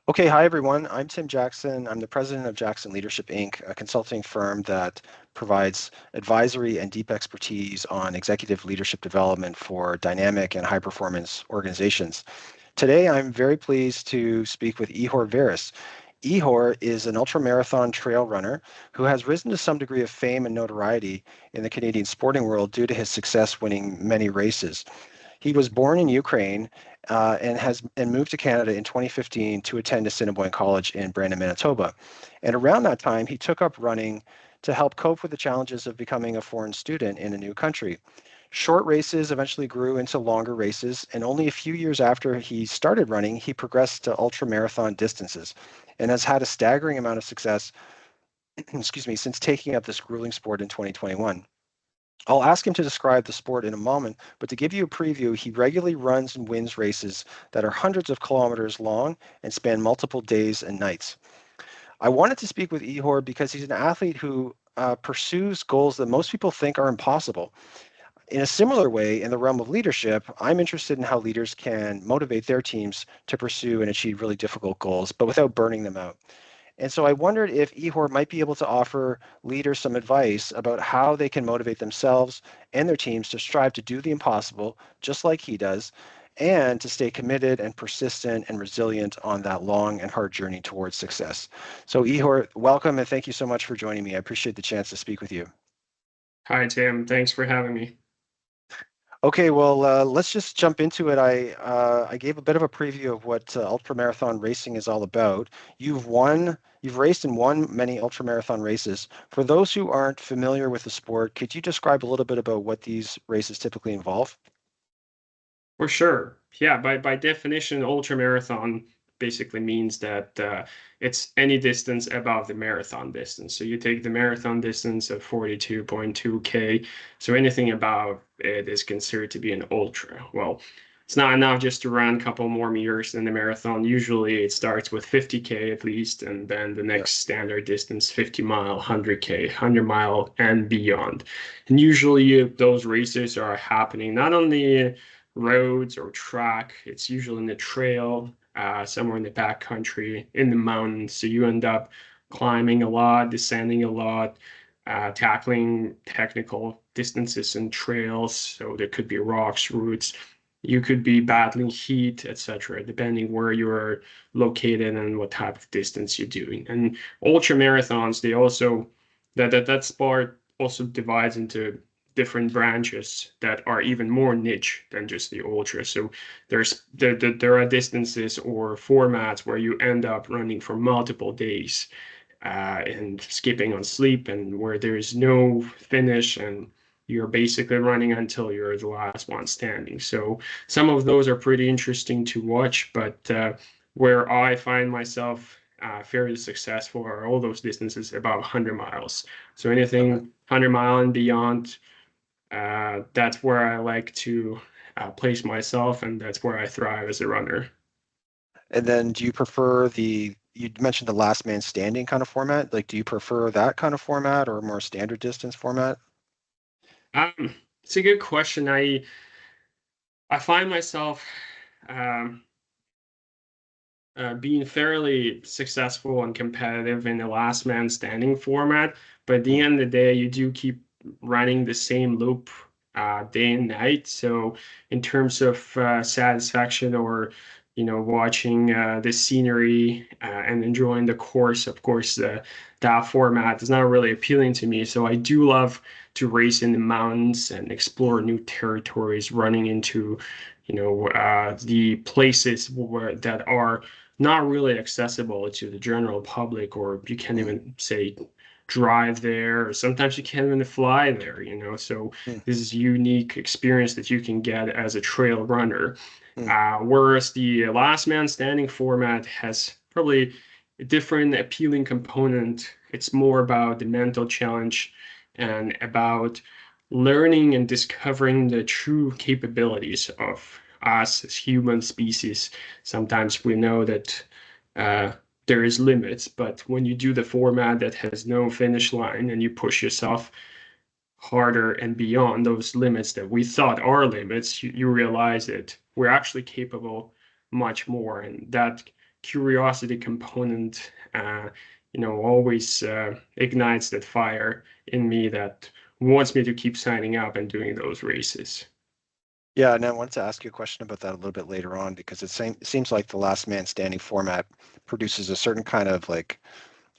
Okay, hi everyone. I'm Tim Jackson. I'm the president of Jackson Leadership Inc., a consulting firm that provides advisory and deep expertise on executive leadership development for dynamic and high performance organizations. Today, I'm very pleased to speak with Ihor Verys. Ihor is an ultramarathon trail runner who has risen to some degree of fame and notoriety in the Canadian sporting world due to his success winning many races. He was born in Ukraine and moved to Canada in 2015 to attend Assiniboine College in Brandon, Manitoba. And around that time, he took up running to help cope with the challenges of becoming a foreign student in a new country. Short races eventually grew into longer races, and only a few years after he started running, he progressed to ultramarathon distances and has had a staggering amount of success, excuse me, since taking up this grueling sport in 2021. I'll ask him to describe the sport in a moment, but to give you a preview, he regularly runs and wins races that are hundreds of kilometers long and span multiple days and nights. I wanted to speak with Ihor because he's an athlete who pursues goals that most people think are impossible. In a similar way, in the realm of leadership, I'm interested in how leaders can motivate their teams to pursue and achieve really difficult goals, but without burning them out. And so I wondered if Ihor might be able to offer leaders some advice about how they can motivate themselves and their teams to strive to do the impossible, just like he does, and to stay committed and persistent and resilient on that long and hard journey towards success. So Ihor, welcome and thank you so much for joining me. I appreciate the chance to speak with you. Hi, Tim. Thanks for having me. Okay, well, let's just jump into it. I gave a bit of a preview of what ultramarathon racing is all about. You've raced and won many ultramarathon races. For those who aren't familiar with the sport, could you describe a little bit about what these races typically involve? For sure. Yeah, by definition, ultramarathon basically means that it's any distance above the marathon distance. So you take the marathon distance of 42.2K. So anything above it is considered to be an ultra. Well, it's not enough just to run a couple more meters than the marathon. Usually it starts with 50K at least, and then the Yeah. next standard distance, 50 mile, 100K, 100 mile, and beyond. And usually those races are happening not on the roads or track. It's usually in the trail, somewhere in the back country, in the mountains. So you end up climbing a lot, descending a lot, tackling technical distances and trails. So there could be rocks, roots. You could be battling heat, etc., depending where you're located and what type of distance you're doing. And ultra marathons, they also that sport also divides into different branches that are even more niche than just the ultra. So there are distances or formats where you end up running for multiple days and skipping on sleep, and where there is no finish and you're basically running until you're the last one standing. So some of those are pretty interesting to watch, but where I find myself fairly successful are all those distances above 100 miles. So anything Okay. 100 mile and beyond, that's where I like to place myself, and that's where I thrive as a runner. And then do you prefer you mentioned the last man standing kind of format? Like, do you prefer that kind of format or a more standard distance format? It's a good question. I find myself um, being fairly successful and competitive in the last man standing format, but at the Hmm. end of the day, you do keep running the same loop day and night. So in terms of satisfaction or watching the scenery and enjoying the course, of course, that format is not really appealing to me. So I do love to race in the mountains and explore new territories, running into the places that are not really accessible to the general public, or you can't Hmm. even say drive there, or sometimes you can't even fly there. So Hmm. this is a unique experience that you can get as a trail runner. Hmm. Whereas the last man standing format has probably a different appealing component. It's more about the mental challenge and about learning and discovering the true capabilities of us as human species. Sometimes we know that uh, there is limits, but when you do the format that has no finish line and you push yourself harder and beyond those limits that we thought are limits, you realize that we're actually capable much more, and that curiosity component, always ignites that fire in me that wants me to keep signing up and doing those races. Yeah, and I wanted to ask you a question about that a little bit later on because it seems like the last man standing format produces a certain kind of like,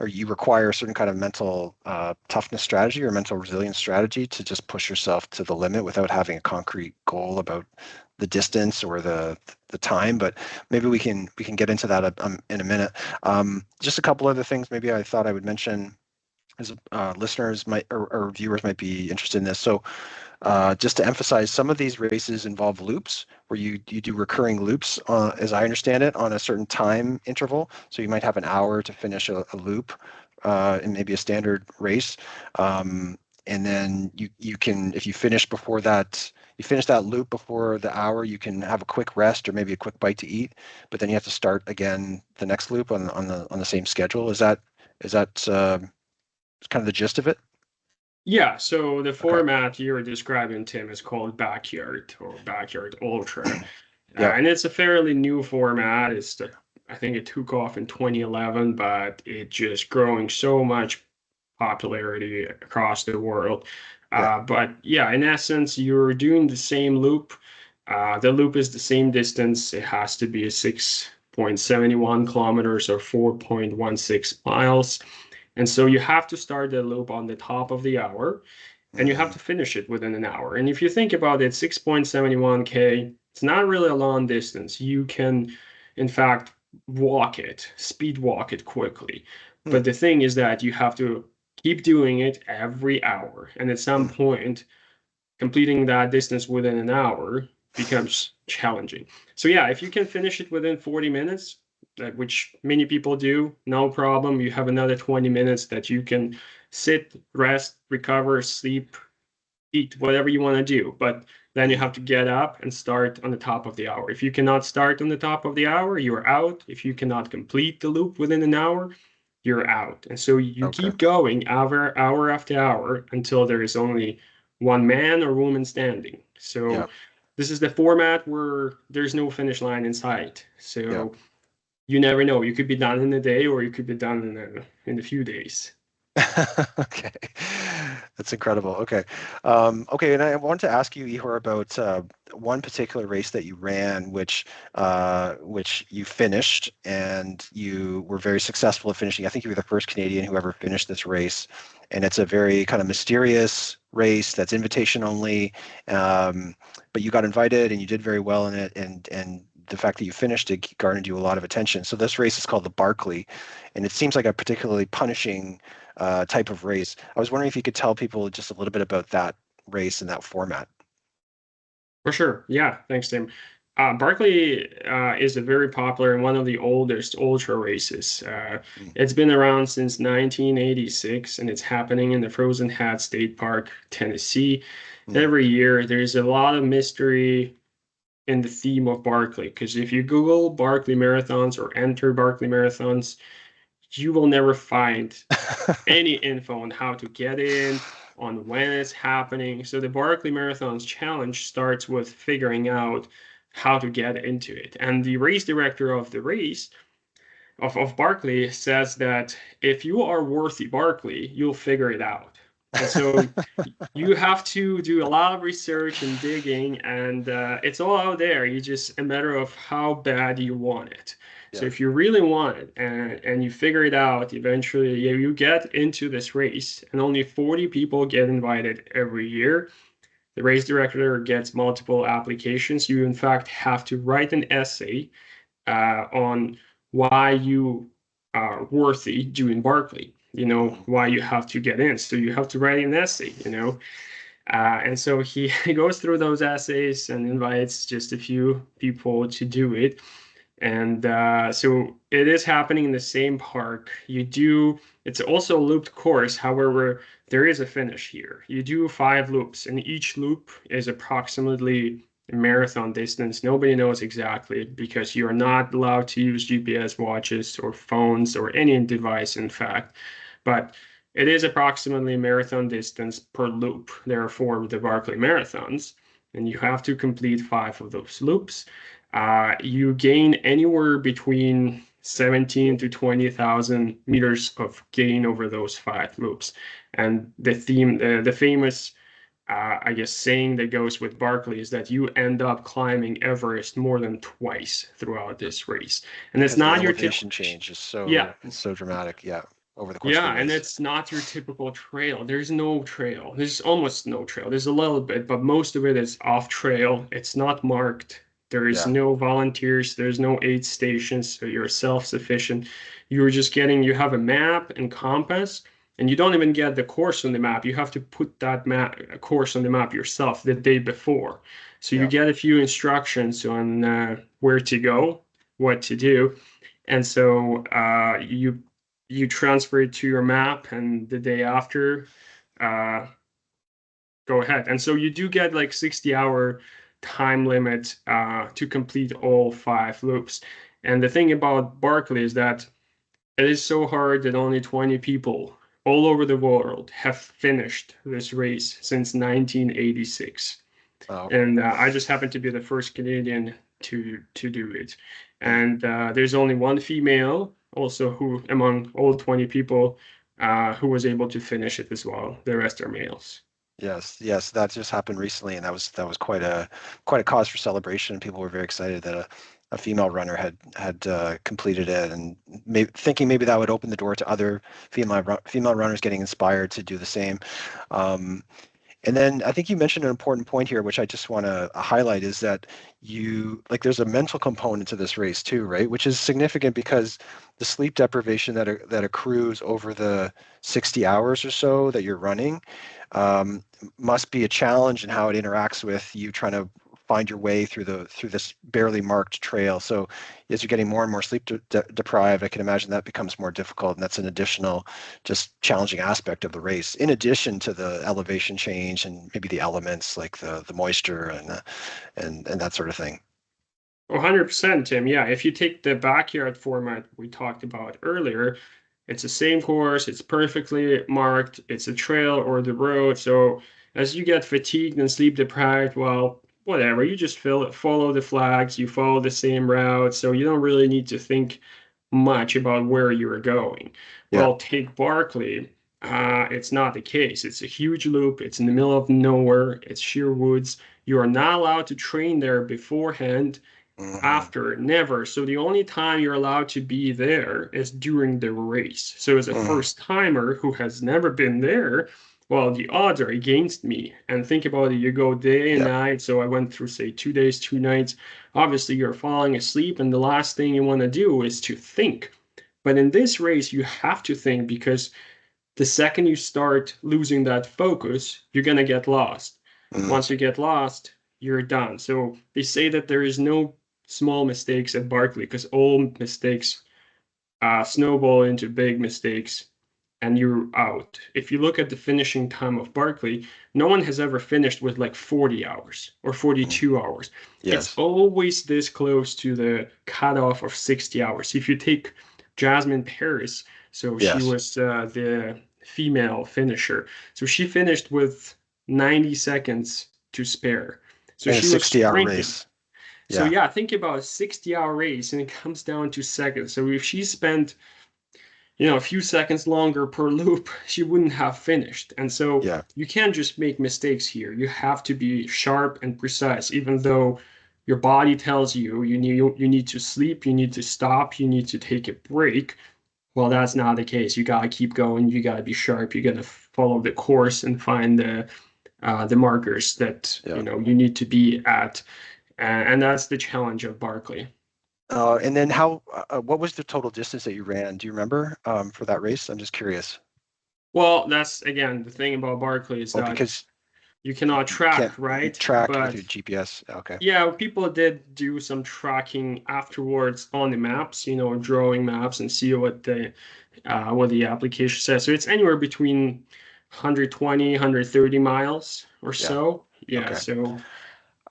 or you require a certain kind of mental toughness strategy or mental resilience strategy to just push yourself to the limit without having a concrete goal about the distance or the time. But maybe we can get into that in a minute. Just a couple other things maybe I thought I would mention as listeners might or viewers might be interested in this. So just to emphasize, some of these races involve loops where you do recurring loops, as I understand it, on a certain time interval. So you might have an hour to finish a loop in maybe a standard race. And then you can, if you finish before that, you finish that loop before the hour, you can have a quick rest or maybe a quick bite to eat, but then you have to start again the next loop on the same schedule. Is that kind of the gist of it? Yeah, so the Okay. format you're describing, Tim, is called Backyard or Backyard Ultra. Yeah. And it's a fairly new format. I think it took off in 2011, but it just growing so much popularity across the world. Yeah. But yeah, in essence, you're doing the same loop. The loop is the same distance. It has to be 6.71 kilometers or 4.16 miles. And so you have to start the loop on the top of the hour and you have Mm, to finish it within an hour. And if you think about it, 6.71K, it's not really a long distance. You can, in fact, walk it, speed walk it quickly. mm, But the thing is that you have to keep doing it every hour. And at some mm. point, completing that distance within an hour becomes challenging. So yeah, if you can finish it within 40 minutes, which many people do, no problem. You have another 20 minutes that you can sit, rest, recover, sleep, eat, whatever you want to do. But then you Mm. have to get up and start on the top of the hour. If you cannot start on the top of the hour, you're out. If you cannot complete the loop within an hour, you're out. And so you Okay. keep going hour after hour until there is only one man or woman standing. Yeah. So this is the format where there's no finish line in sight. Yeah. So you never know. You could be done in a day or you could be done in a few days. Okay. That's incredible. Okay. Okay. And I wanted to ask you, Ihor, about one particular race that you ran, which you finished and you were very successful at finishing. I think you were the first Canadian who ever finished this race. And it's a very kind of mysterious race that's invitation only. Um, but you got invited and you did very well in it. And the fact that you finished it garnered you a lot of attention. So this race is called the Barkley, and it seems like a particularly punishing type of race. I was wondering if you could tell people just a little bit about that race and that format. For sure. Yeah. Thanks, Tim. Barkley is a very popular and one of the oldest ultra races. Mm, It's been around since 1986 and it's happening in the Frozen Hat State Park, Tennessee. mm. Every year, there's a lot of mystery in the theme of Barkley because if you Google Barkley marathons or enter Barkley marathons, you will never find any info on how to get in, on when it's happening. So the Barkley Marathon's challenge starts with figuring out how to get into it. And the race director of the race of Barkley says that if you are worthy Barkley, you'll figure it out. And so you have to do a lot of research and digging, and it's all out there. You just a matter of how bad you want it. So Yeah. if you really want it and you figure it out, eventually you get into this race, and only 40 people get invited every year. The race director gets multiple applications. You, in fact, have to write an essay on why you are worthy doing Barkley. Mhm. Why you have to get in. So you have to write an essay. And so he goes through those essays and invites just a few people to do it. And so it is happening in the same park. It's also a looped course. However, there is a finish here. You do 5 loops, and each loop is approximately a marathon distance. Nobody knows exactly because you are not allowed to use GPS watches or phones or any device, in fact. But it is approximately a marathon distance per loop. Therefore, the Barkley marathons, and you have to complete 5 of those loops. You gain anywhere between 17 to 20,000 meters of gain over those 5 loops. And the famous, I guess, saying that goes with Barkley is that you end up climbing Everest more than twice throughout this race. And it's Because the not your typical, elevation change is yeah, so dramatic, yeah, over the course of the yeah, and race. it's not your typical trail. There's no trail. There's almost no trail. There's a little bit, but most of it is off trail. It's not marked. There is Yeah. no volunteers. There's no aid stations. So you're self-sufficient. You have a map and compass, and you don't even get the course on the map. You have to put that course on the map yourself the day before. So you Yeah. get a few instructions on where to go, what to do. And so you transfer it to your map, and the day after, uh, go ahead. And so you do get like 60-hour time limit to complete all 5 loops. And the thing about Barkley is that it is so hard that only 20 people all over the world have finished this race since 1986. Oh. And I just happened to be the first Canadian to do it. Mm. And there's only one female also who among all 20 people who was able to finish it as well. The rest are males. Yes, yes, that just happened recently, and that was quite a cause for celebration. People were very excited that a female runner had completed it, and thinking maybe that would open the door to other female runners getting inspired to do the same. Um, And then I think you mentioned an important point here, which I just want to highlight, is that there's a mental component to this race too, right? Which is significant because the sleep deprivation that accrues over the 60 hours or so that you're running um, must be a challenge in how it interacts with you trying to find your way through this barely marked trail. So as you're getting more and more sleep deprived, I can imagine that becomes more difficult, and that's an additional just challenging aspect of the race, in addition to the elevation change and maybe the elements like the moisture and that sort of thing. 100%, Tim. Yeah, if you take the backyard format we talked about earlier, it's the same course, it's perfectly marked, it's a trail or the road. So as you get fatigued and sleep deprived, well, whatever, you just follow the flags, you follow the same route, so you don't really need to think much about where you're going. Yeah. Well, take Barkley. It's not the case. It's a huge loop. It's in the middle of nowhere. It's sheer woods. You are not allowed to train there beforehand. Hmm. After, never. So the only time you're allowed to be there is during the race. So as a Hmm. first timer who has never been there, well, the odds are against me. And think about it, you go day and Yeah. night. So I went through, say, 2 days, 2 nights. Obviously, you're falling asleep, and the last thing you want to do is to think. But in this race, you have to think because the second you start losing that focus, you're going to get lost. Hmm. Once you get lost, you're done. So they say that there is no small mistakes at Barkley because all mistakes snowball into big mistakes and you're out. If you look at the finishing time of Barkley, no one has ever finished with like 40 hours or Hmm. 42 hours. It's Yes. always this close to the cutoff of 60 hours. If you take Jasmine Paris, so she Yes. was the female finisher. So she finished with 90 seconds to spare. So In a she was 60-hour sprinting. race. So Yeah. yeah, think about a 60-hour race and it comes down to seconds. So if she spent, a few seconds longer per loop, she wouldn't have finished. And so Yeah. you can't just make mistakes here. You have to be sharp and precise, even though your body tells you need to sleep, you need to stop, you need to take a break. Well, that's not the case. You gotta keep going. You gotta be sharp. You gotta follow the course and find the markers that Yeah. you need to be at. And that's the challenge of Barkley. And then what was the total distance that you ran? Do you remember for that race? I'm just curious. Well, that's again the thing about Barkley is Oh, that because you cannot you can't track, right? track with But your GPS. Okay. yeah, people did do some tracking afterwards on the maps, drawing maps and see what the application says. So it's anywhere between 120, 130 miles or Yeah. so. Yeah, Okay. so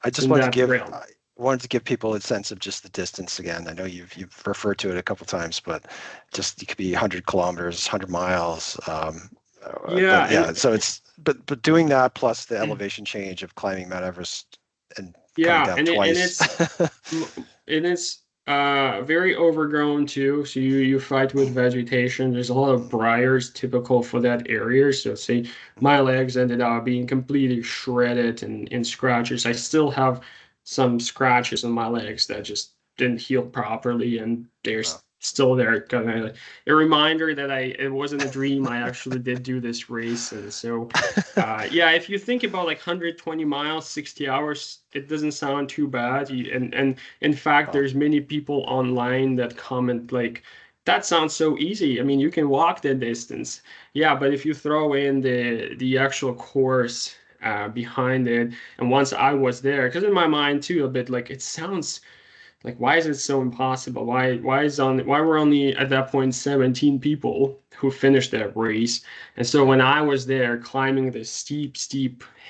I just in wanted to that give realm. I wanted to give people a sense of just the distance again. I know you've referred to it a couple times, but just it could be 100 kilometers, 100 miles. Yeah, But yeah, and so but doing that plus the elevation change of climbing Mount Everest and coming yeah, down and twice. it is Very overgrown too. So you fight with vegetation. There's a lot of briars typical for that area. So say my legs ended up being completely shredded and in scratches. I still have some scratches on my legs that just didn't heal properly, and they're Wow. still there. Kind of a reminder that it wasn't a dream. I actually did do this race, and so yeah, if you think about like 120 miles, 60 hours, it doesn't sound too bad. And in fact, Wow. there's many people online that comment like, that sounds so easy. I mean, you can walk the distance. Yeah, but if you throw in the actual course behind it, and once I was there, because in my mind too, a bit like it sounds like, why is it so impossible? Why were only at that point 17 people who finished that race? And so Yeah. when I was there climbing this steep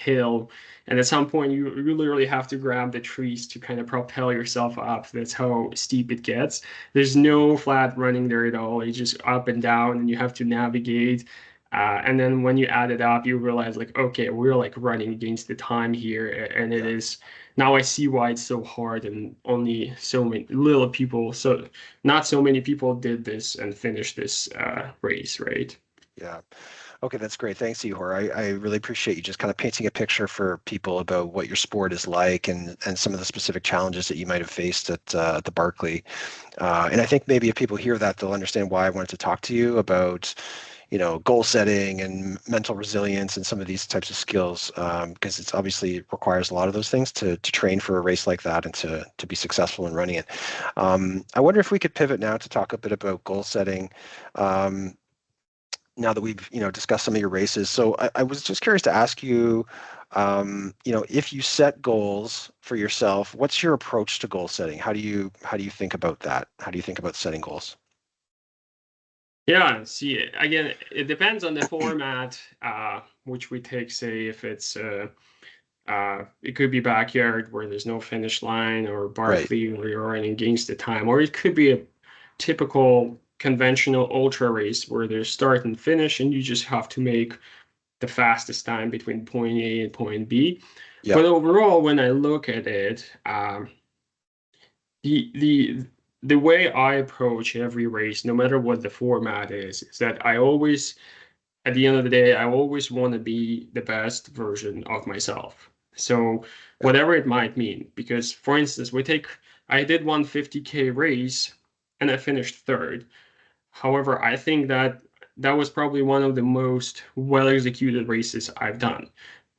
hill, and at some point you literally have to grab the trees to kind of propel yourself up. That's how steep it gets. There's no flat running there at all. It's just up and down, and you have to navigate. And then when you add it up, you realize like, okay, we're like running against the time here, and it Yeah. is now I see why it's so hard and only so many little people, so not so many people did this and finished this race, right? Yeah. Okay, that's great. Thanks, Ihor. I really appreciate you just kind of painting a picture for people about what your sport is like and some of the specific challenges that you might have faced at the Barkley. And I think maybe if people hear that, they'll understand why I wanted to talk to you about, goal setting and mental resilience and some of these types of skills, because it's obviously requires a lot of those things to train for a race like that and to be successful in running it. I wonder if we could pivot now to talk a bit about goal setting. Um, Now that we've discussed some of your races, so I was just curious to ask you, if you set goals for yourself, what's your approach to goal setting? How do you think about that? How do you think about setting goals? Yeah, see, again, it depends on the format, which we take, say, if it's it could be backyard where there's no finish line, or Right. Barkley where you're running against the time, or it could be a typical conventional ultra race where there's start and finish, and you just have to make the fastest time between point A and point B. Yeah. But overall, when I look at it, the the the way I approach every race, no matter what the format is that I always, at the end of the day, I always want to be the best version of myself. So Yeah. whatever it might mean, because for instance, I did one 50K race and I finished third. However, I think that that was probably one of the most well executed races I've done.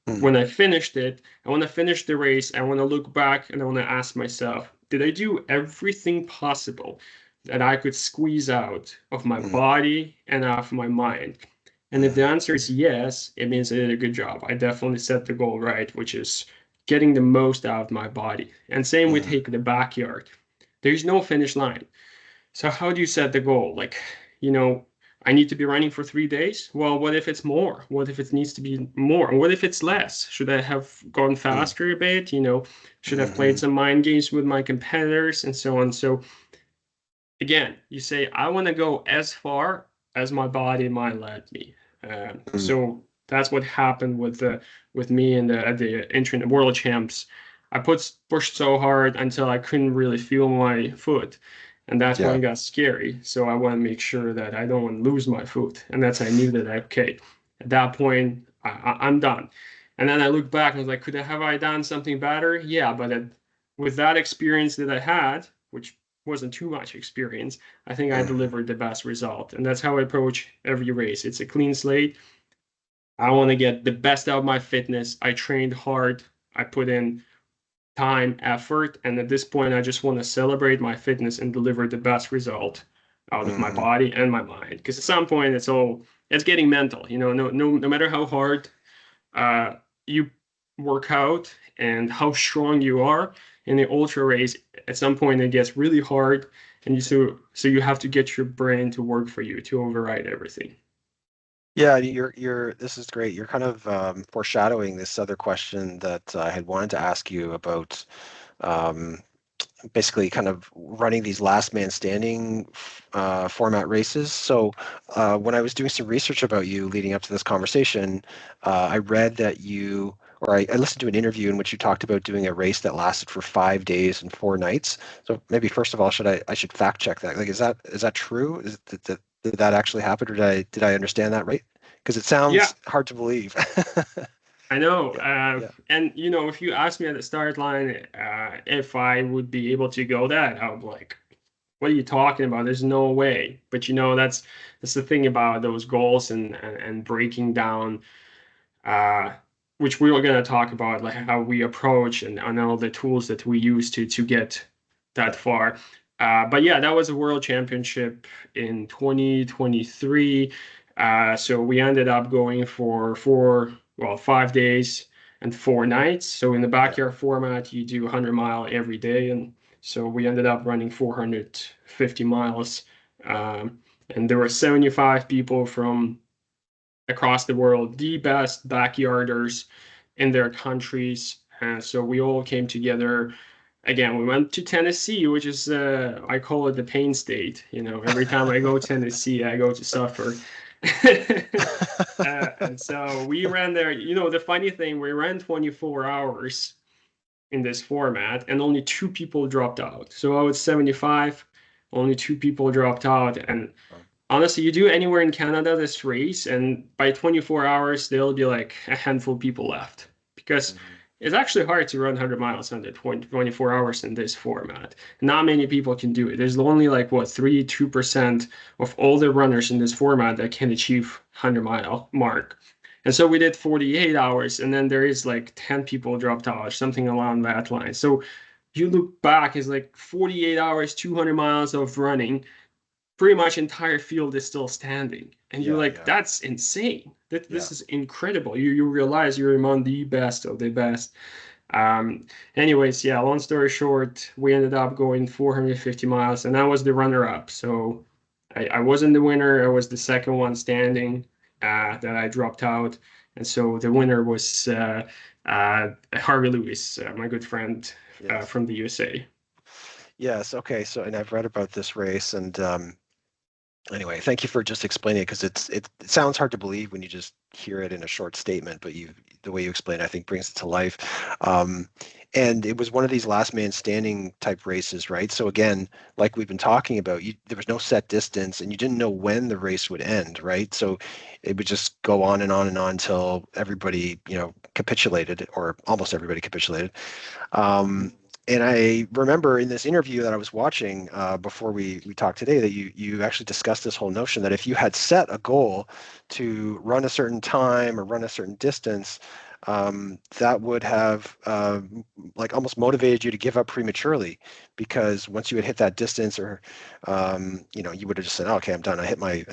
Mm, When I finished it, I want to finish the race. I want to look back and I want to ask myself, did I do everything possible that I could squeeze out of my mm, body and out of my mind? And if the mm, answer is yes, it means I did a good job. I definitely set the goal right, which is getting the most out of my body. And same with mm, taking the backyard. There's no finish line. So how do you set the goal? Like, you know, I need to be running for 3 days. Well, what if it's more? What if it needs to be more? What if it's less? Should I have gone mm, faster a bit? Should I have played mhm, some mind games with my competitors and so on? So again, you say, I want to go as far as my body might let me. mm. So that's what happened with me and the internet world champs. I pushed so hard until I couldn't really feel my foot. And that's when Yeah. it got scary. So I want to make sure that I don't want to lose my foot. And that's I knew that okay, at that point I'm done. And then I look back and was like, have I done something better? Yeah, but with that experience that I had, which wasn't too much experience, I think I Mhm, delivered the best result. And that's how I approach every race. It's a clean slate. I want to get the best out of my fitness. I trained hard. I put in time, effort. And at this point, I just want to celebrate my fitness and deliver the best result out of my mhm. body and my mind. Because at some point, it's getting mental. No matter how hard uh, you work out and how strong you are in the ultra race, at some point it gets really hard, and so you have to get your brain to work for you to override everything. Yeah, you're this is great. You're kind of foreshadowing this other question that I had wanted to ask you about, um, basically kind of running these last man standing format races. So when I was doing some research about you leading up to this conversation, I read that you or I listened to an interview in which you talked about doing a race that lasted for 5 days and 4 nights. So maybe first of all, I should fact check that? Like, is that true? Did that actually happen, or did I understand that right? Because it Yeah, sounds hard to believe. I know. Yeah, yeah, And if you asked me at the start line if I would be able to go that, I would be like, what are you talking about? There's no way. But that's the thing about those goals and breaking down, uh, which we were gonna talk about, like how we approach and all the tools that we use to get that yeah, far. But yeah, that was a world championship in 2023. So we ended up going for 5 days and 4 nights. So in the yeah. backyard format, you do 100 mile every day, and so we ended up running 450 miles. And there were 75 people from across the world, the best backyarders in their countries. And so we all came together. Again, we went to Tennessee, which is I call it the pain state. Every time I go to Tennessee, I go to suffer. And so we ran there. The funny thing, we ran 24 hours in this format, and only two people dropped out. So I was 75, only two people dropped out, and honestly, you do anywhere in Canada this race, and by 24 hours, there'll be like a handful of people left because Mhm. it's actually hard to run 100 miles under 24 hours in this format. Not many people can do it. There's only like what 2% of all the runners in this format that can achieve 100-mile mark. And so we did 48 hours, and then there is like 10 people dropped out, something along that line. So you look back, it's like 48 hours, 200 miles of running, pretty much entire field is still standing, and you're Yeah, like, yeah, that's insane. This yeah. is incredible. You realize you're among the best of the best. Anyways, yeah, long story short, we ended up going 450 miles, and I was the runner-up. So I wasn't the winner. I was the second one standing that I dropped out. And so the winner was Harvey Lewis, my good friend Yes. from the USA. Yes. Okay. So, and I've read about this race, and anyway, thank you for just explaining it, because it sounds hard to believe when you just hear it in a short statement, but the way you explain it, I think, brings it to life. Um, and it was one of these last man standing type races, right? So again, like we've been talking about, there was no set distance, and you didn't know when the race would end, right? So it would just go on and on and on until everybody, capitulated, or almost everybody capitulated. Um, and I remember in this interview that I was watching before we talked today, that you actually discussed this whole notion that if you had set a goal to run a certain time or run a certain distance, that would have like almost motivated you to give up prematurely, because once you had hit that distance, or you would have just said, oh, okay, I'm done. I hit my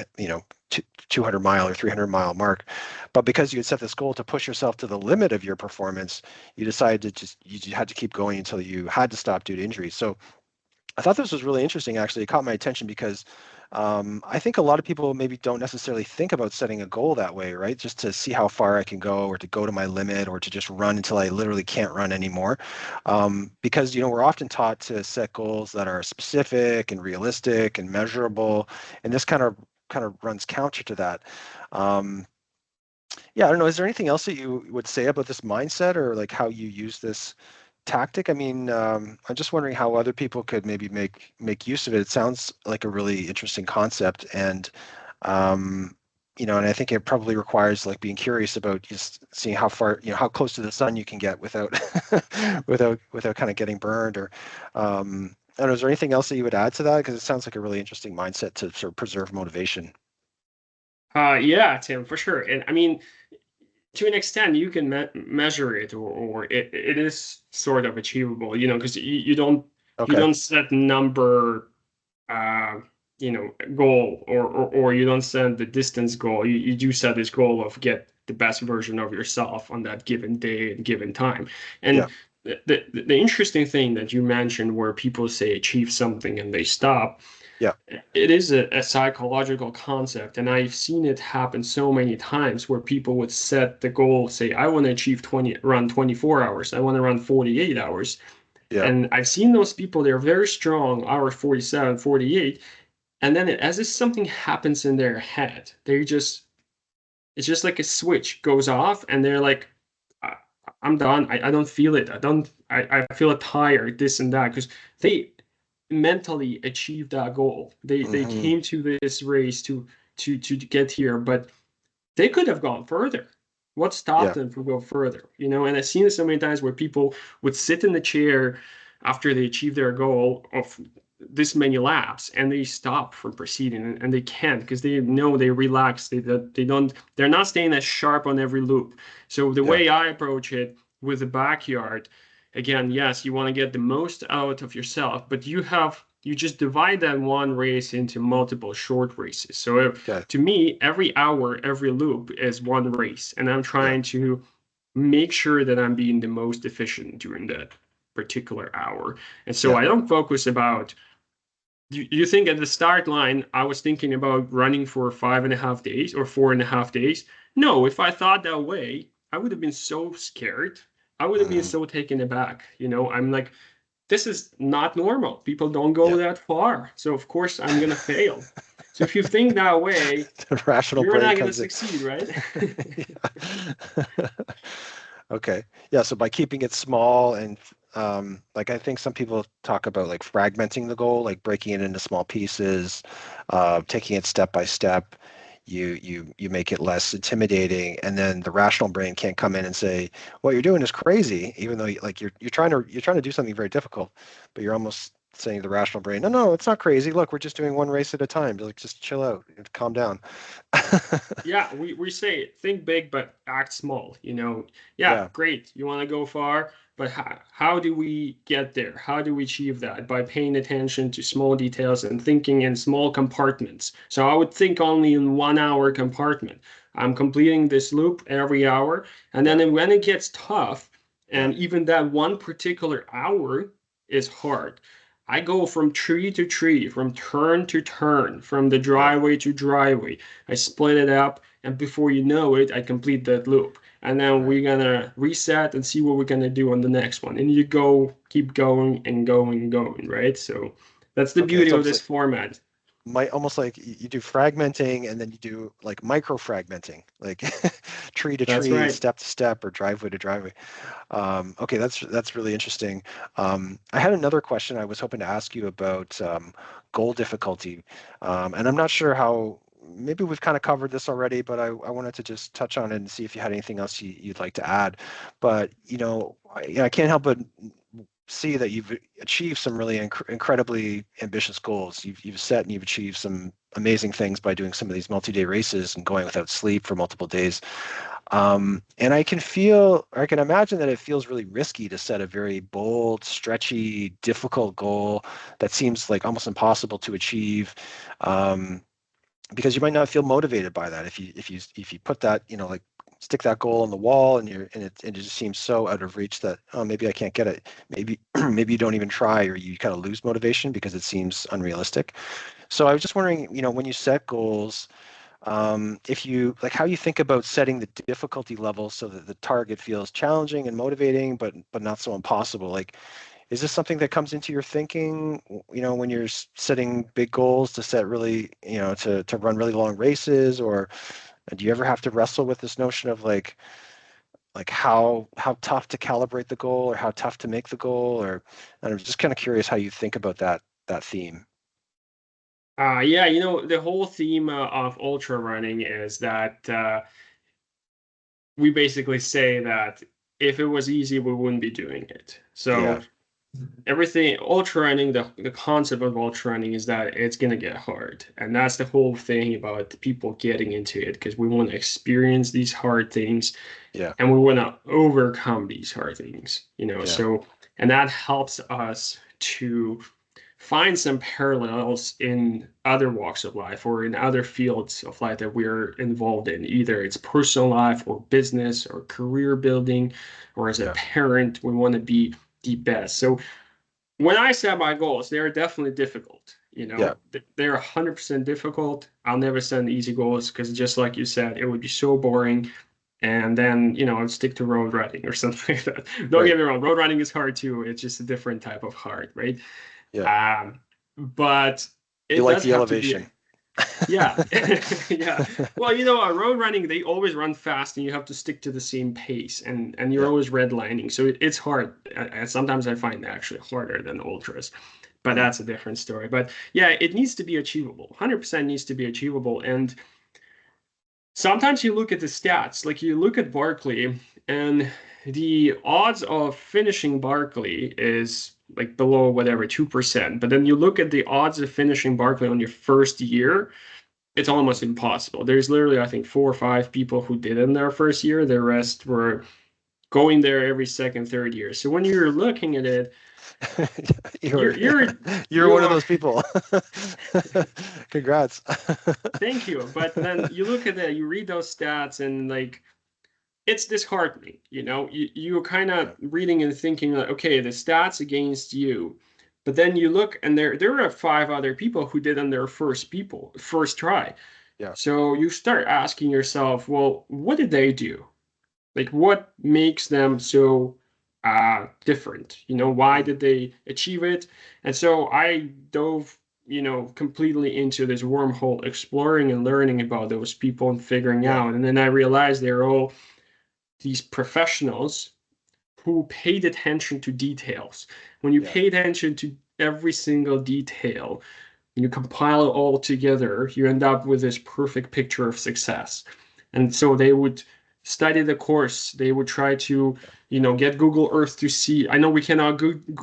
200-mile or 300-mile mark. But because you had set this goal to push yourself to the limit of your performance, you decided you had to keep going until you had to stop due to injury. So I thought this was really interesting. Actually, it caught my attention because I think a lot of people maybe don't necessarily think about setting a goal that way, right? Just to see how far I can go, or to go to my limit, or to just run until I literally can't run anymore. Because we're often taught to set goals that are specific and realistic and measurable, and this kind of runs counter to that. Um, yeah, I don't know. Is there anything else that you would say about this mindset, or like how you use this tactic? I mean, I'm just wondering how other people could maybe make use of it. It sounds like a really interesting concept, and and I think it probably requires like being curious about just seeing how far, how close to the sun you can get without without kind of getting burned, or I don't know. Is there anything else that you would add to that? Because it sounds like a really interesting mindset to sort of preserve motivation. Yeah, Tim, for sure. And I mean, to an extent, you can measure it, or it is sort of achievable, because you don't Okay. set number, uh, goal, or you don't set the distance goal. You do set this goal of get the best version of yourself on that given day and given time. Yeah. And the interesting thing that you mentioned, where people say achieve something and they stop, Yeah. it is a psychological concept, and I've seen it happen so many times where people would set the goal, say, I want to achieve run 24 hours, I want to run 48 hours. Yeah. And I've seen those people, they're very strong, hour 47, 48, and then as if something happens in their head, it's just like a switch goes off, and they're like, I'm done. I don't feel it. I feel tired, this and that, because they mentally achieved that goal. They Hmm. came to this race to get here, but they could have gone further. What stopped Yeah. them from going further? And I've seen it so many times where people would sit in the chair after they achieve their goal of this many laps and they stop from proceeding, and they can't because they know they relax. They're not staying as sharp on every loop. So the Yeah. way I approach it with the backyard, again, yes, you want to get the most out of yourself, but you just divide that one race into multiple short races. So Okay. to me, every hour, every loop is one race, and I'm Yeah. trying to make sure that I'm being the most efficient during that particular hour. And so Yeah. I don't focus about. You think at the start line, I was thinking about running for 5.5 days or 4.5 days? No, if I thought that way, I would have been so scared. I would have been Hmm. so taken aback. I'm like, this is not normal. People don't go Yeah. that far. So of course I'm gonna fail. So if you think that way, The rational you're brain not gonna comes in. succeed, right? Yeah. Okay. Yeah. So by keeping it small and like I think some people talk about like fragmenting the goal, like breaking it into small pieces, taking it step by step. You make it less intimidating, and then the rational brain can't come in and say what you're doing is crazy, even though like you're trying to do something very difficult, but you're almost saying to the rational brain, no, no, it's not crazy. Look, we're just doing one race at a time. Like just chill out, calm down. Yeah, we say think big but act small. Yeah, Yeah. great. You want to go far, but how do we get there? How do we achieve that? By paying attention to small details and thinking in small compartments. So I would think only in 1 hour compartment. I'm completing this loop every hour, and Yeah. then when it gets tough, Yeah. and even that one particular hour is hard. I go from tree to tree, from turn to turn, from the Yeah. driveway to driveway. I split it up, and before you know it, I complete that loop. And then Right. we're gonna reset and see what we're gonna do on the next one. And you keep going and going and going, right? So that's the Okay. beauty It's of almost this like format. almost like you do fragmenting and then you do like micro fragmenting, like tree to That's tree, right. step to step, or driveway to driveway. Okay, that's really interesting. I had another question I was hoping to ask you about goal difficulty, and I'm not sure how. Maybe we've kind of covered this already, but I wanted to just touch on it and see if you had anything else you'd like to add. But I can't help but see that you've achieved some really incredibly ambitious goals. You've set and you've achieved some amazing things by doing some of these multi-day races and going without sleep for multiple days. And I can imagine that it feels really risky to set a very bold, stretchy, difficult goal that seems like almost impossible to achieve. Um, because you might not feel motivated by that if you put that like stick that goal on the wall and it just seems so out of reach that maybe I can't get it. Maybe maybe you don't even try, or you kind of lose motivation because it seems unrealistic. So I was just wondering, when you set goals, if you like how you think about setting the difficulty level so that the target feels challenging and motivating, but not so impossible. Like, is this something that comes into your thinking, when you're setting big goals to set really, to run really long races, or do you ever have to wrestle with this notion of like how tough to calibrate the goal or how tough to make the goal, or and I'm just kind of curious how you think about that theme. Yeah, the whole theme of ultra running is that we basically say that if it was easy, we wouldn't be doing it. So Yeah, everything ultra running, the concept of ultra running is that it's gonna get hard, and that's the whole thing about people getting into it because we want to experience these hard things yeah, and we want to overcome these hard things. yeah, So and that helps us to find some parallels in other walks of life or in other fields of life that we're involved in. Either it's personal life or business or career building, or as a yeah, parent, we want to be the best. So when I set my goals, they're definitely difficult. yeah, They're 100% difficult. I'll never set easy goals because just like you said, it would be so boring. And then, I'd stick to road running or something like that. Don't right, get me wrong, road running is hard too. It's just a different type of hard, right? yeah. Um, but You it like does the have to be, elevation. Yeah, yeah. Well, on road running, they always run fast, and you have to stick to the same pace, and you're Yeah. always redlining, so it's hard. And sometimes I find it actually harder than ultras, but Mm, that's a different story. But yeah, it needs to be achievable. 100% needs to be achievable, and sometimes you look at the stats, like you look at Barkley, and the odds of finishing Barkley is like below whatever 2%. But then you look at the odds of finishing Barkley on your first year, it's almost impossible. There's literally, I think, 4 or 5 people who did in their first year. The rest were going there every second, third year. So when you're looking at it, you're You're you're you're you one of are those people. Congrats. thank you. But then you look at that, you read those stats, and like it's disheartening. You're kind of Yeah. reading and thinking like, okay, the stats against you. But then you look, and there are 5 other people who did on their first try. Yeah. So you start asking yourself, well, what did they do? Like, what makes them so different? Why Mm, did they achieve it? And so I dove, completely into this wormhole, exploring and learning about those people and figuring yeah. out. And then I realized they're all these professionals who paid attention to details. When you Yeah. pay attention to every single detail, and you compile it all together, you end up with this perfect picture of success. And so they would study the course. They would try to, get Google Earth to see. I know we cannot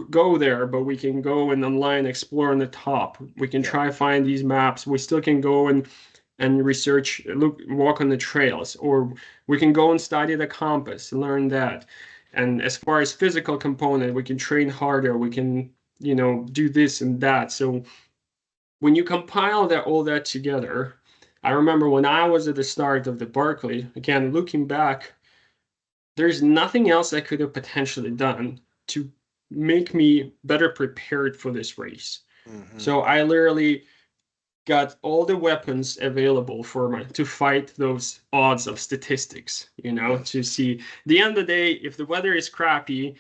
go there, but we can go and online explore on the top. We can Yeah. try find these maps. We still can go and research, look, walk on the trails, or we can go and study the compass, learn that. And as far as physical component, we can train harder. We can, do this and that. So when you compile all that together, I remember when I was at the start of the Barkley, again, looking back, there's nothing else I could have potentially done to make me better prepared for this race. Hmm. So I literally got all the weapons available for me to fight those odds of statistics, Yeah. to see the end of the day, if the weather is crappy,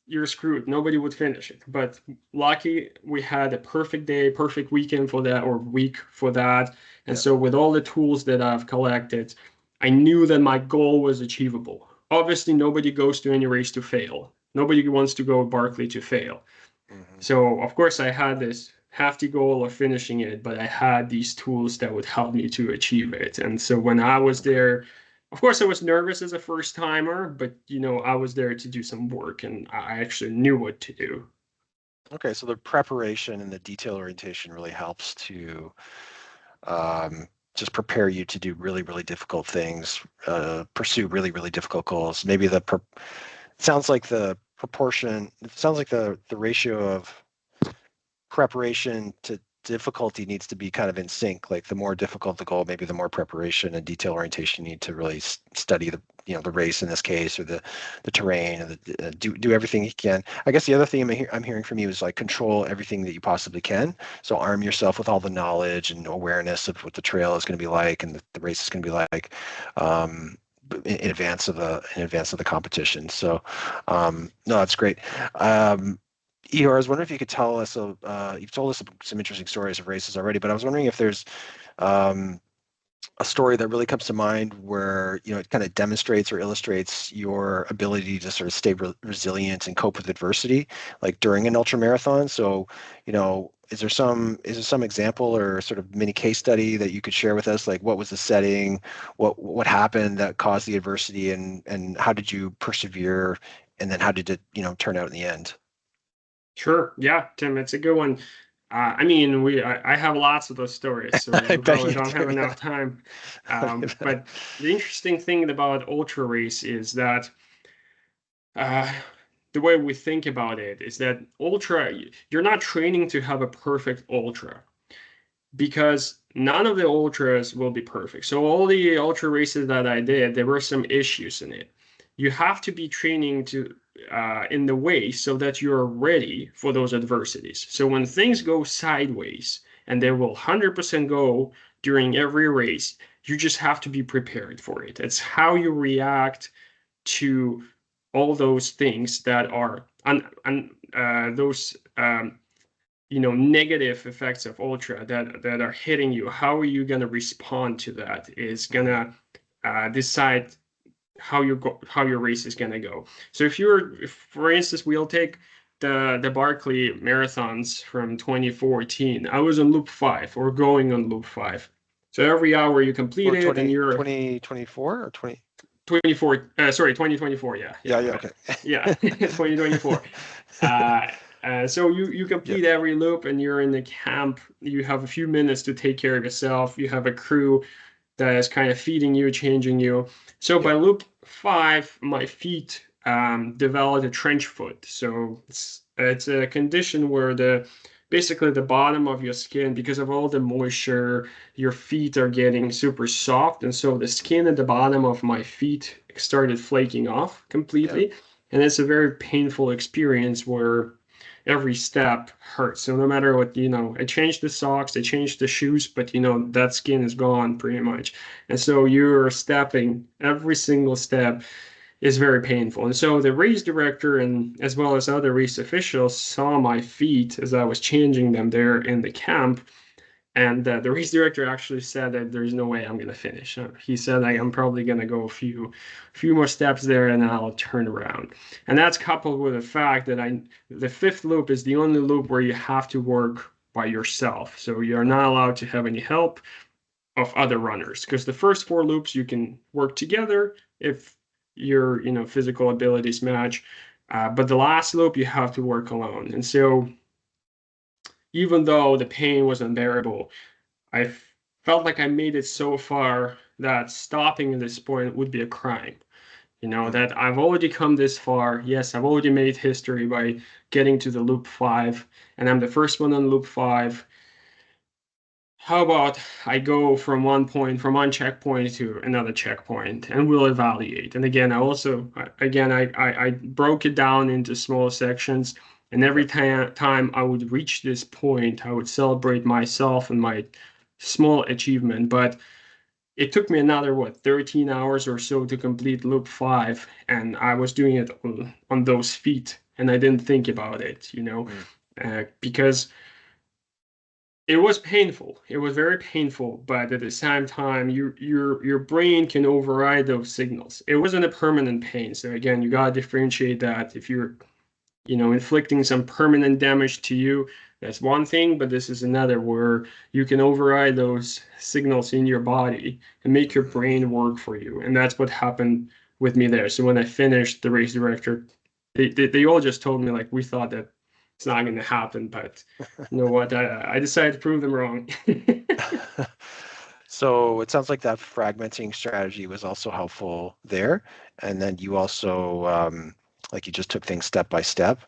you're screwed. Nobody would finish it. But lucky we had a perfect day, perfect weekend for that, or week for that. And Yeah. so with all the tools that I've collected, I knew that my goal was achievable. Obviously, nobody goes to any race to fail. Nobody wants to go Barkley to fail. Hmm. So of course I had this hefty goal of finishing it, but I had these tools that would help me to achieve it. And so when I was Okay. there, of course I was nervous as a first timer, but I was there to do some work, and I actually knew what to do. Okay. So the preparation and the detail orientation really helps to um, just prepare you to do really, really difficult things, pursue really, really difficult goals. Maybe sounds like the proportion, it sounds like the ratio of preparation to difficulty needs to be kind of in sync. Like the more difficult the goal, maybe the more preparation and detail orientation you need to really study the race in this case, or the terrain, and do everything you can. I guess the other thing I'm hearing from you is like control everything that you possibly can. So arm yourself with all the knowledge and awareness of what the trail is going to be like and the race is going to be like. Um, in advance of the competition. So, no, that's great. Ihor, I was wondering if you could tell us, you've told us some interesting stories of races already, but I was wondering if there's um, a story that really comes to mind where, it kind of demonstrates or illustrates your ability to sort of stay resilient and cope with adversity, like during an ultra marathon. So, is there some example or sort of mini case study that you could share with us? Like what was the setting, what happened that caused the adversity, and how did you persevere, and then how did it, turn out in the end? Sure. Yeah, Tim, it's a good one. I mean, I have lots of those stories, so I we bet probably you don't have do. Yeah. enough time. I bet. But the interesting thing about ultra race is that uh, the way we think about it is that ultra, you're not training to have a perfect ultra, because none of the ultras will be perfect. So all the ultra races that I did, there were some issues in it. You have to be training to in the way so that you're ready for those adversities. So when things go sideways, and they will 100% go during every race, you just have to be prepared for it. It's how you react to all those things that are those negative effects of ultra that are hitting you, how are you going to respond to that is going to decide how your race is going to go. So if for instance, we'll take the Barkley marathons from 2014. I was on loop 5 or going on loop 5. So every hour you complete Or it and you're 2024 or 20? 2024. Yeah, Yeah, whatever. okay. Yeah, 2024. So you Yeah, complete every loop and you're in the camp. You have a few minutes to take care of yourself. You have a crew that is kind of feeding you, changing you. So yeah, by loop 5, my feet developed a trench foot. So it's a condition where basically the bottom of your skin, because of all the moisture, your feet are getting super soft, and so the skin at the bottom of my feet started flaking off yeah, completely, and it's a very painful experience where every step hurts. So no matter what, I changed the socks, I changed the shoes, but that skin is gone pretty much. And so you're stepping, every single step is very painful. And so the race director and as well as other race officials saw my feet as I was changing them there in the camp. And the race director actually said that there's no way I'm going to finish. He said I'm probably going to go a few more steps there and I'll turn around. And that's coupled with the fact that the 5th loop is the only loop where you have to work by yourself. So you're not allowed to have any help of other runners because the first 4 loops you can work together if your physical abilities match. But the last loop you have to work alone. And so even though the pain was unbearable, I felt like I made it so far that stopping at this point would be a crime. mm, That I've already come this far. Yes, I've already made history by getting to the loop 5, and I'm the first one on loop 5. How about I go from one checkpoint to another checkpoint, and we'll evaluate. And again, I broke it down into small sections, and yeah, every time I would reach this point, I would celebrate myself and my small achievement. But it took me another 13 hours or so to complete loop 5, and I was doing it on those feet, and I didn't think about it, mm, because it was painful. It was very painful, but at the same time, your brain can override those signals. It wasn't a permanent pain, so again, you gotta differentiate that. If you're, inflicting some permanent damage to you, that's one thing, but this is another where you can override those signals in your body and make your mm. brain work for you, and that's what happened with me there. So when I finished, the race director, they all just told me like we thought that it's not going to happen, but you know what? I decided to prove them wrong. So it sounds like that fragmenting strategy was also helpful there. And then you also, like you just took things step by step.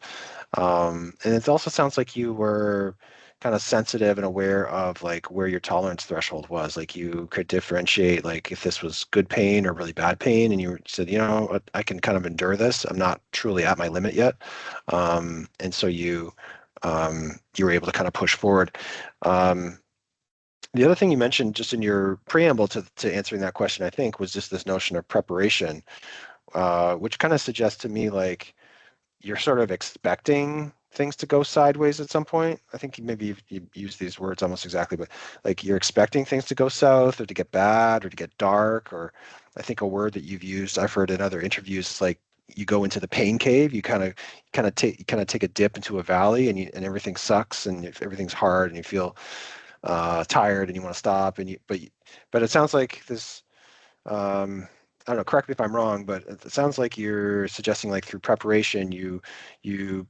And it also sounds like you were kind of sensitive and aware of like where your tolerance threshold was. Like you could differentiate like if this was good pain or really bad pain, and you said, I can kind of endure this. I'm not truly at my limit yet. And so you were able to kind of push forward. Um, the other thing you mentioned just in your preamble to answering that question, I think, was just this notion of preparation, which kind of suggests to me like you're sort of expecting things to go sideways at some point. I think maybe you use these words almost exactly, but like you're expecting things to go south or to get bad or to get dark, or I think a word that you've used, I've heard in other interviews, is like you go into the pain cave. You kind of take a dip into a valley, and everything sucks, and if everything's hard, and you feel tired, and you want to stop, but it sounds like this. I don't know, correct me if I'm wrong, but it sounds like you're suggesting like through preparation, you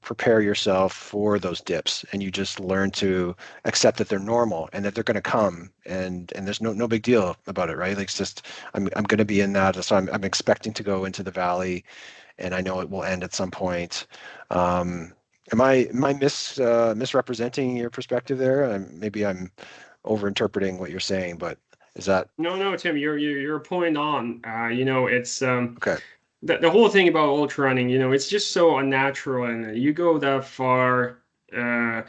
prepare yourself for those dips, and you just learn to accept that they're normal and that they're going to come, and there's no big deal about it, right? Like it's just I'm going to be in that, so I'm expecting to go into the valley, and I know it will end at some point. Um, am I misrepresenting your perspective there? Maybe I'm overinterpreting what you're saying, but is that No, no, Tim, you're point on. It's okay? the whole thing about ultra running. It's just so unnatural, and you go that far. Uh,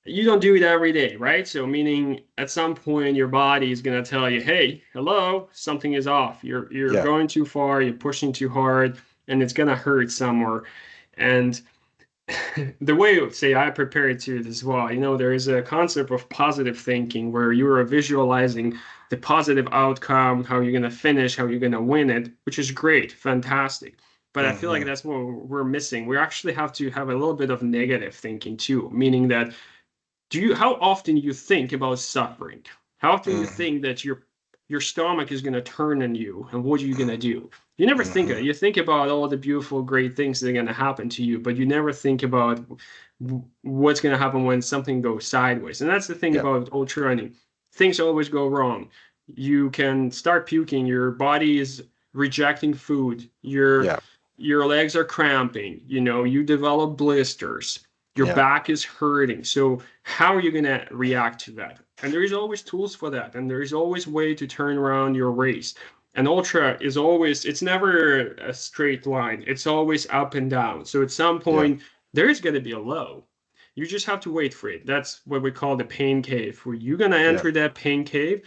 you don't do it every day, right? So meaning at some point your body is gonna tell you, hey, hello, something is off. You're Yeah. going too far, you're pushing too hard, and it's gonna hurt somewhere. And the way, say, I prepare to it as well, there is a concept of positive thinking where you are visualizing the positive outcome, how you're going to finish, how you're going to win it, which is great, fantastic. But I feel like Hmm. that's what we're missing. We actually have to have a little bit of negative thinking too, meaning that how often you think about suffering? How often you Hmm. think that your stomach is going to turn on you and what are you going to do? You never think of Hmm. it. You think about all the beautiful, great things that are going to happen to you, but you never think about what's going to happen when something goes sideways. And that's the thing Yeah. about ultra running. Things always go wrong. You can start puking, your body is rejecting food, your Yeah. your legs are cramping, you develop blisters, your Yeah. back is hurting. So how are you going to react to that? And there is always tools for that. And there is always way to turn around your race. And ultra is always, it's never a straight line. It's always up and down. So at some Yeah. point, there is going to be a low. You just have to wait for it. That's what we call the pain cave, where you're going to Yeah. enter that pain cave.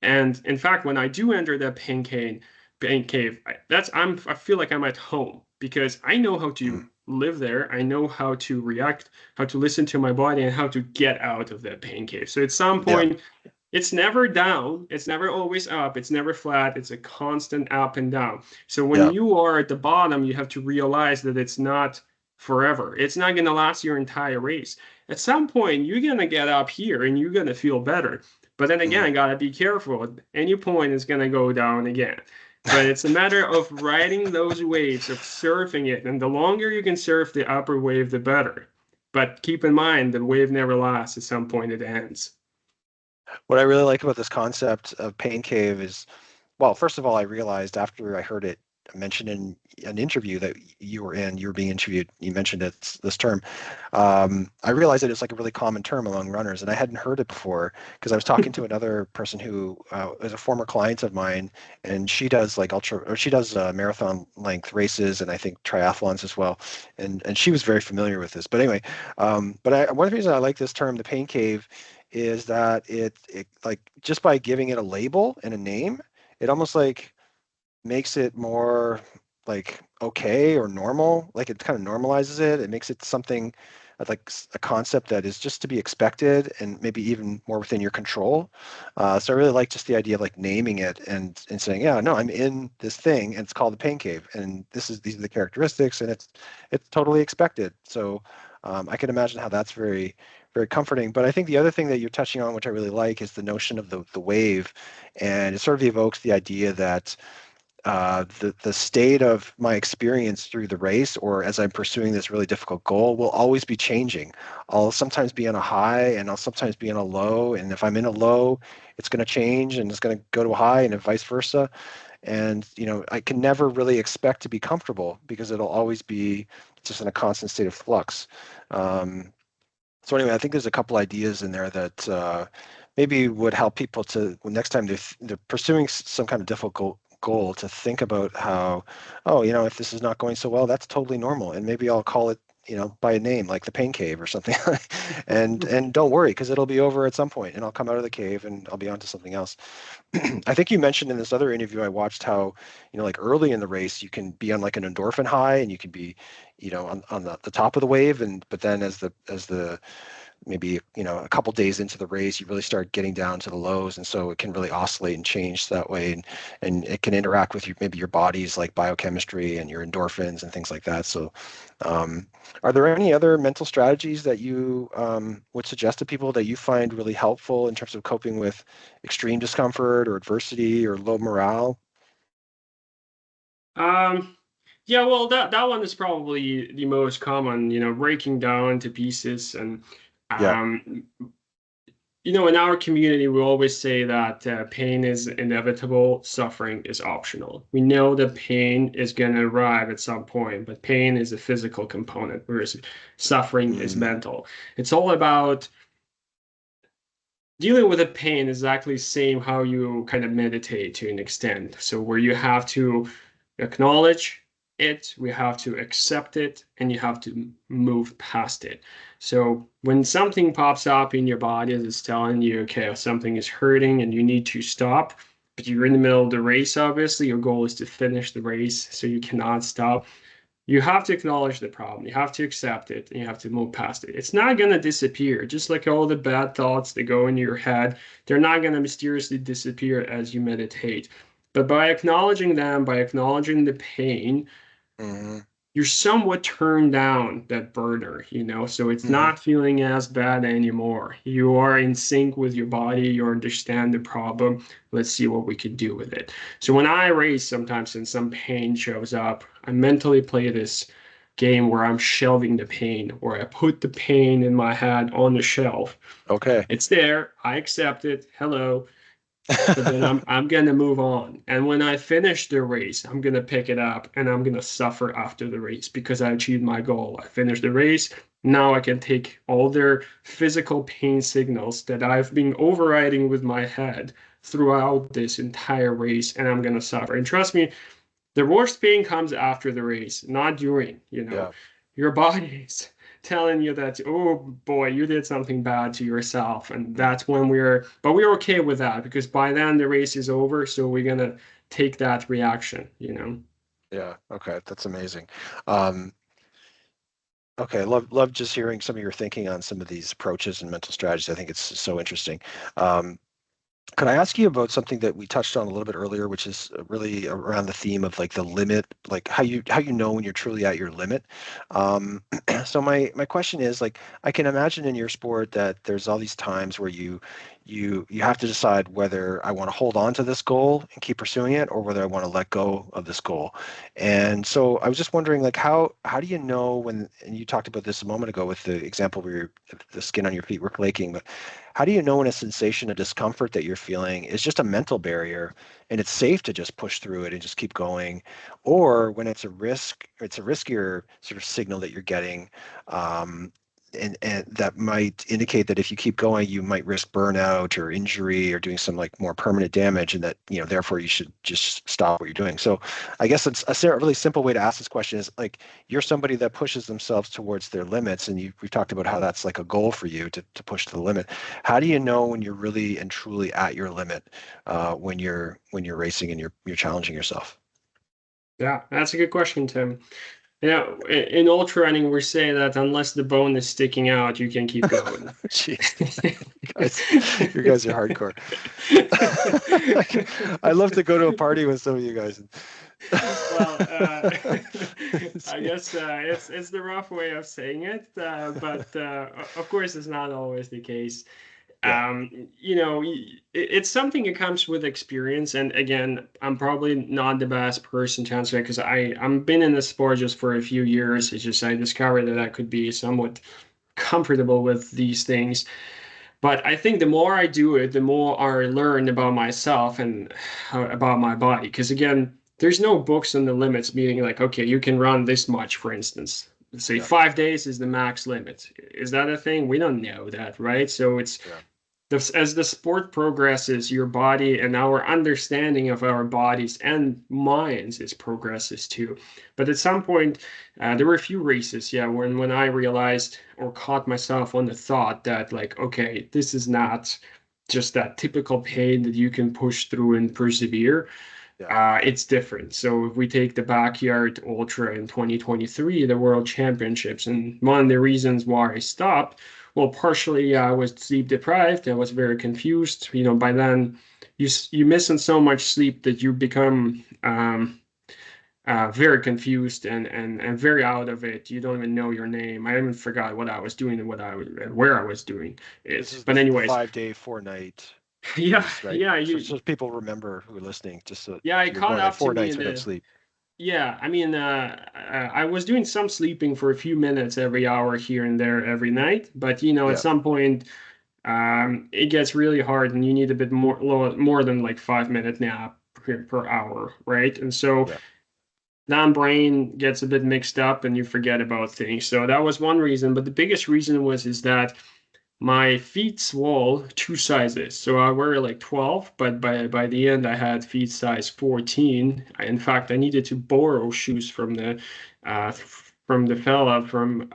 And in fact, when I do enter that pain cave, I feel like I'm at home because I know how to Mm. live there. I know how to react, how to listen to my body, and how to get out of that pain cave. So at some Yeah. point, it's never down, it's never always up, it's never flat, it's a constant up and down. So when Yeah. you are at the bottom, you have to realize that it's not forever. It's not going to last your entire race. At some point, you're going to get up here and you're going to feel better. But then Mm. again, gotta be careful. At any point, it's going to go down again. But it's a matter of riding those waves, of surfing it. And the longer you can surf the upper wave, the better. But keep in mind, the wave never lasts. At some point, it ends. What I really like about this concept of pain cave is, well, first of all, I realized after I heard it mentioned in an interview that you were being interviewed, you mentioned this term. I realized that it's like a really common term among runners, and I hadn't heard it before because I was talking to another person who is a former client of mine, and she does like she does marathon length races and I think triathlons as well, and she was very familiar with this. But anyway, one of the reasons I like this term, the pain cave, is that it like just by giving it a label and a name, it almost like makes it more like okay or normal. Like it kind of normalizes it. It makes it something like a concept that is just to be expected and maybe even more within your control. So I really like just the idea of like naming it and saying, yeah, no, I'm in this thing and it's called the pain cave, and these are the characteristics, and it's totally expected. So I can imagine how that's very comforting. But I think the other thing that you're touching on, which I really like, is the notion of the wave, and it sort of evokes the idea that the state of my experience through the race or as I'm pursuing this really difficult goal will always be changing. I'll sometimes be on a high and I'll sometimes be in a low. And if I'm in a low, it's going to change and it's going to go to a high and vice versa. And, I can never really expect to be comfortable because it'll always be just in a constant state of flux. So anyway, I think there's a couple ideas in there that maybe would help people to next time they're pursuing some kind of difficult goal to think about how, oh, if this is not going so well, that's totally normal, and maybe I'll call it, by a name like the pain cave or something, and don't worry because it'll be over at some point, and I'll come out of the cave and I'll be onto something else. I think you mentioned in this other interview I watched how, like early in the race, you can be on like an endorphin high and you can be, on the top of the wave. But then as the maybe, a couple days into the race, you really start getting down to the lows. And so it can really oscillate and change that way. And it can interact with maybe your body's like biochemistry and your endorphins and things like that. So um, are there any other mental strategies that you would suggest to people that you find really helpful in terms of coping with extreme discomfort or adversity or low morale? Um, yeah, well, that one is probably the most common, breaking down to pieces. And Yeah. um, in our community, we always say that pain is inevitable, suffering is optional. We know that pain is going to arrive at some point, but pain is a physical component, whereas suffering is Mm. mental. It's all about dealing with the pain is exactly the same how you kind of meditate to an extent. So where you have to acknowledge it, we have to accept it, and you have to move past it. So when something pops up in your body that's telling you, okay, something is hurting and you need to stop, but you're in the middle of the race, obviously, your goal is to finish the race, so you cannot stop. You have to acknowledge the problem. You have to accept it and you have to move past it. It's not going to disappear. Just like all the bad thoughts that go into your head, they're not going to mysteriously disappear as you meditate. But by acknowledging them, by acknowledging the pain, Hmm. you're somewhat turned down that burner, so it's Hmm. not feeling as bad anymore. You are in sync with your body, you understand the problem. Let's see what we can do with it. So when I race sometimes and some pain shows up, I mentally play this game where I'm shelving the pain, or I put the pain in my head on the shelf. Okay. It's there, I accept it. Hello, but then I'm gonna move on. And when I finish the race, I'm gonna pick it up and I'm gonna suffer after the race because I achieved my goal. I finished the race. Now I can take all their physical pain signals that I've been overriding with my head throughout this entire race, and I'm gonna suffer. And trust me, the worst pain comes after the race, not during. Yeah. Your body's telling you that, oh boy, you did something bad to yourself. And Mm. that's when but we're okay with that because by then the race is over. So we're going to take that reaction. Yeah. Okay. That's amazing. Um, okay. Love just hearing some of your thinking on some of these approaches and mental strategies. I think it's so interesting. Um, Could I ask you about something that we touched on a little bit earlier, which is really around the theme of like the limit, like how you know when you're truly at your limit. Um, so my question is like I can imagine in your sport that there's all these times where you have to decide whether I want to hold on to this goal and keep pursuing it or whether I want to let go of this goal. And so I was just wondering like how do you know when, and you talked about this a moment ago with the example where the skin on your feet were flaking, but how do you know when a sensation of discomfort that you're feeling is just a mental barrier and it's safe to just push through it and just keep going, or when it's a risk, it's a riskier sort of signal that you're getting, um, and that might indicate that if you keep going, you might risk burnout or injury or doing some like more permanent damage, and that therefore you should just stop what you're doing. So, I guess it's a really simple way to ask this question is like you're somebody that pushes themselves towards their limits, and we've talked about how that's like a goal for you to push to the limit. How do you know when you're really and truly at your limit when you're racing and you're challenging yourself? Yeah, that's a good question, Tim. In ultra running, we say that unless the bone is sticking out, you can keep going. Jeez, guys, you guys are hardcore. I'd love to go to a party with some of you guys. Well, I guess it's the rough way of saying it, but of course, it's not always the case. Yeah, It's something that comes with experience. And again, I'm probably not the best person to answer it because I'm been in the sport just for a few years. It's just I discovered that I could be somewhat comfortable with these things. But I think the more I do it, the more I learn about myself and about my body. Because again, there's no books on the limits, meaning like, okay, you can run this much, for instance. Let's say yeah, 5 days is the max limit. Is that a thing? We don't know that, right? So it's yeah, as the sport progresses, your body and our understanding of our bodies and minds is progresses too. But at some point, there were a few races, yeah, when I realized or caught myself on the thought that like, okay, this is not just that typical pain that you can push through and persevere. yeah. It's different. So if we take the backyard ultra in 2023, the World Championships, and one of the reasons why I stopped, well, partially I was sleep deprived. I was very confused. By then you missing so much sleep that you become very confused and very out of it. You don't even know your name. I even forgot what I was doing and where I was doing This it. is But the anyways, 5 day 4 night yeah, race, right? yeah, So people remember who are listening, just so yeah, if it you're caught going like up to four me nights in without the. sleep. Yeah, I mean, I was doing some sleeping for a few minutes every hour here and there every night, but at Yeah, some point, it gets really hard, and you need a bit more than like 5 minute nap per hour, right? And so yeah, then brain gets a bit mixed up, and you forget about things. So that was one reason, but the biggest reason is that my feet swell two sizes. So I wear like 12, but by the end I had feet size 14. In fact, I needed to borrow shoes from the fella from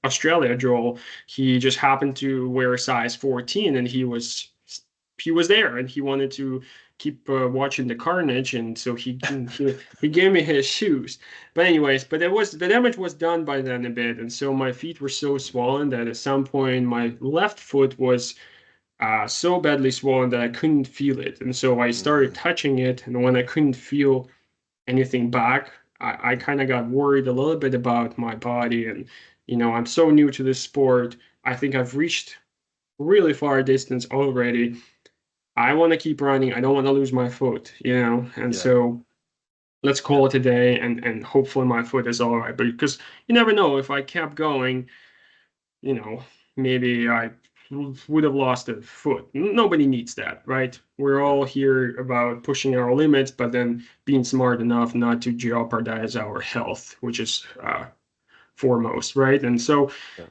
Australia, Joel. He just happened to wear a size 14 and he was there and he wanted to keep watching the carnage, and so he gave me his shoes. But anyways, but the damage was done by then a bit, and so my feet were so swollen that at some point my left foot was so badly swollen that I couldn't feel it, and so I started Hmm. touching it, and when I couldn't feel anything back, I kind of got worried a little bit about my body, and I'm so new to this sport. I think I've reached really far distance already. I want to keep running. I don't want to lose my foot, and Yeah. so let's call it a day, and hopefully my foot is all right. But because you never know, if I kept going, you know, maybe I would have lost a foot. Nobody needs that, right? We're Yeah. all here about pushing our limits, but then being smart enough not to jeopardize our health, which is foremost, right? And so Yeah.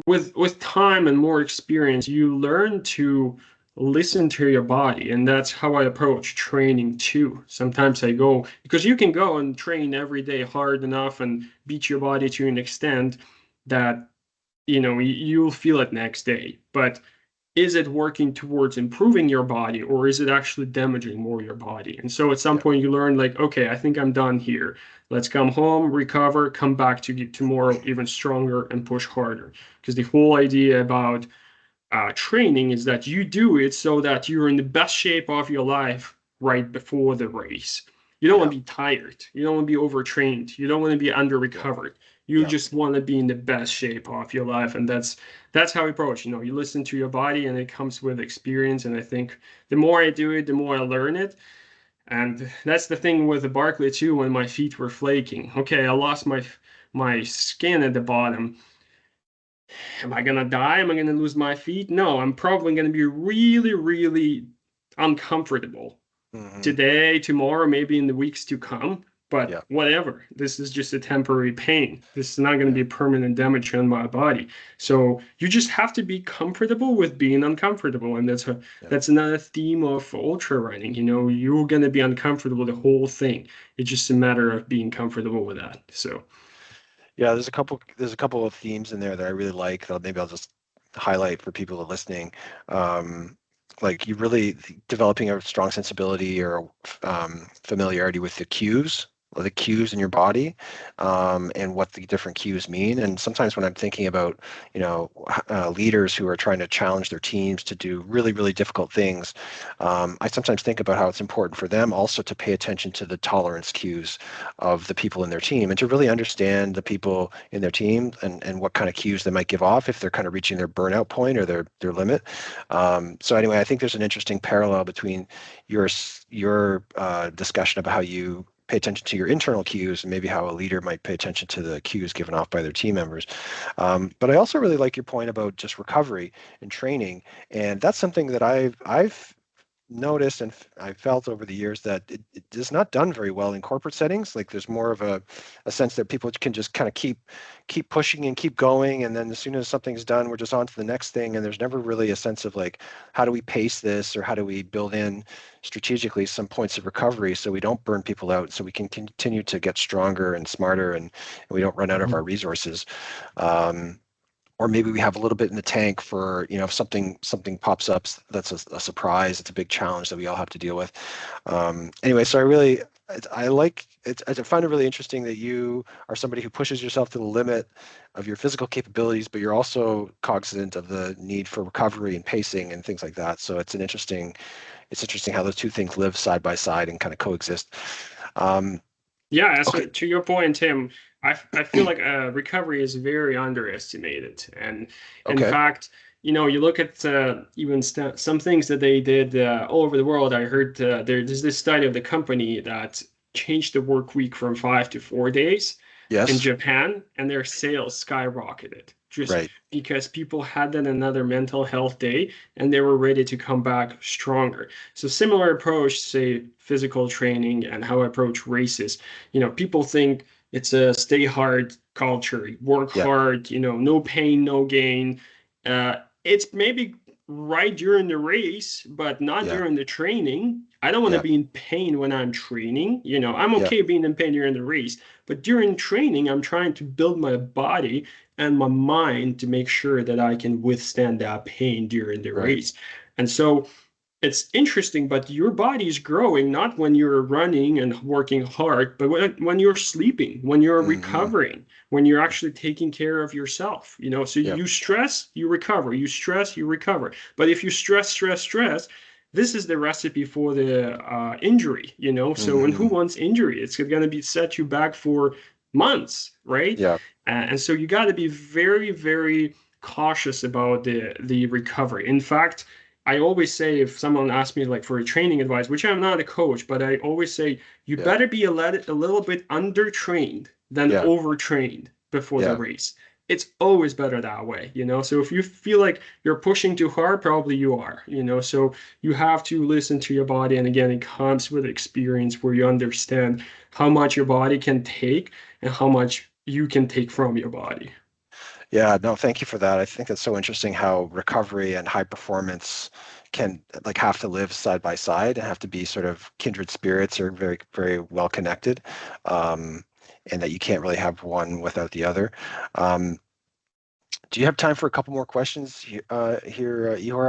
with time and more experience, you learn to listen to your body, and that's how I approach training too. Sometimes I go because you can go and train every day hard enough and beat your body to an extent that you'll feel it next day. But is it working towards improving your body, or is it actually damaging more your body? And so at some Yeah. point you learn, like, okay, I think I'm done here. Let's come home, recover, come back to get tomorrow even stronger and push harder. Because the whole idea about training is that you do it so that you're in the best shape of your life right before the race. You don't want Yeah. to be tired. You don't want to be overtrained. You don't want to be under Yeah. recovered. You Yeah. just want to be in the best shape of your life, and that's how I approach. You listen to your body, and it comes with experience. And I think the more I do it, the more I learn it. And that's the thing with the Barkley too. When my feet were flaking, okay, I lost my skin at the bottom. Am I gonna die? Am I gonna lose my feet? No, I'm probably gonna be really, really uncomfortable Hmm. today, tomorrow, maybe in the weeks to come. But Yeah. whatever. This is just a temporary pain. This is not going to Yeah. be permanent damage on my body. So you just have to be comfortable with being uncomfortable, and Yeah. that's another theme of ultra running. You're going to be uncomfortable the whole thing. It's just a matter of being comfortable with that. So. Yeah, there's a couple of themes in there that I really like that maybe I'll just highlight for people that are listening. Um, like you really developing a strong sensibility or familiarity with the cues in your body, and what the different cues mean. And sometimes when I'm thinking about, leaders who are trying to challenge their teams to do really, really difficult things, I sometimes think about how it's important for them also to pay attention to the tolerance cues of the people in their team and to really understand the people in their team and what kind of cues they might give off if they're kind of reaching their burnout point or their limit. So anyway, I think there's an interesting parallel between your discussion about how you pay attention to your internal cues and maybe how a leader might pay attention to the cues given off by their team members. But I also really like your point about just recovery and training, and that's something that I've noticed and I felt over the years that it is not done very well in corporate settings. Like there's more of a sense that people can just kind of keep pushing and keep going, and then as soon as something's done, we're just on to the next thing. And there's never really a sense of like, how do we pace this, or how do we build in strategically some points of recovery so we don't burn people out, so we can continue to get stronger and smarter, and we don't run out of our resources. Um, or maybe we have a little bit in the tank for, if something pops up that's a surprise. It's a big challenge that we all have to deal with. Anyway, so I like it. I find it really interesting that you are somebody who pushes yourself to the limit of your physical capabilities, but you're also cognizant of the need for recovery and pacing and things like that. So it's interesting how those two things live side by side and kind of coexist. Um, Yeah, okay. to your point, Tim, I feel like recovery is very underestimated. And in Okay. fact, you look at even some things that they did all over the world. I heard there's this study of the company that changed the work week from 5 to 4 days in Yes. Japan, and their sales skyrocketed just Right. because people had that another mental health day and they were ready to come back stronger. So similar approach, say physical training and how I approach races. People think it's a stay hard culture, work Yeah. hard, no pain, no gain. It's maybe right during the race, but not Yeah. during the training. I don't want to Yeah. be in pain when I'm training. I'm Yeah. okay being in pain during the race, but during training, I'm trying to build my body and my mind to make sure that I can withstand that pain during the Right. race. And so it's interesting, but your body is growing not when you're running and working hard, but when you're sleeping, when you're Hmm. recovering, when you're actually taking care of yourself, you know. So Yeah. you stress, you recover, you stress, you recover. But if you stress, this is the recipe for the injury, you know. So, and who Hmm. wants injury? It's going to be set you back for months, right? Yeah. And so you got to be very, very cautious about the recovery. In fact, I always say if someone asks me like for a training advice, which I'm not a coach, but I always say you Yeah. better be a little bit undertrained than Yeah. overtrained before the Yeah. race. It's always better that way, you know. So if you feel like you're pushing too hard, probably you are, you know. So you have to listen to your body. And again, it comes with experience where you understand how much your body can take and how much you can take from your body. Yeah, no, thank you for that. I think that's so interesting how recovery and high performance can like have to live side by side and have to be sort of kindred spirits or very, very well connected, um, and that you can't really have one without the other. Um, do you have time for a couple more questions here, Ihor?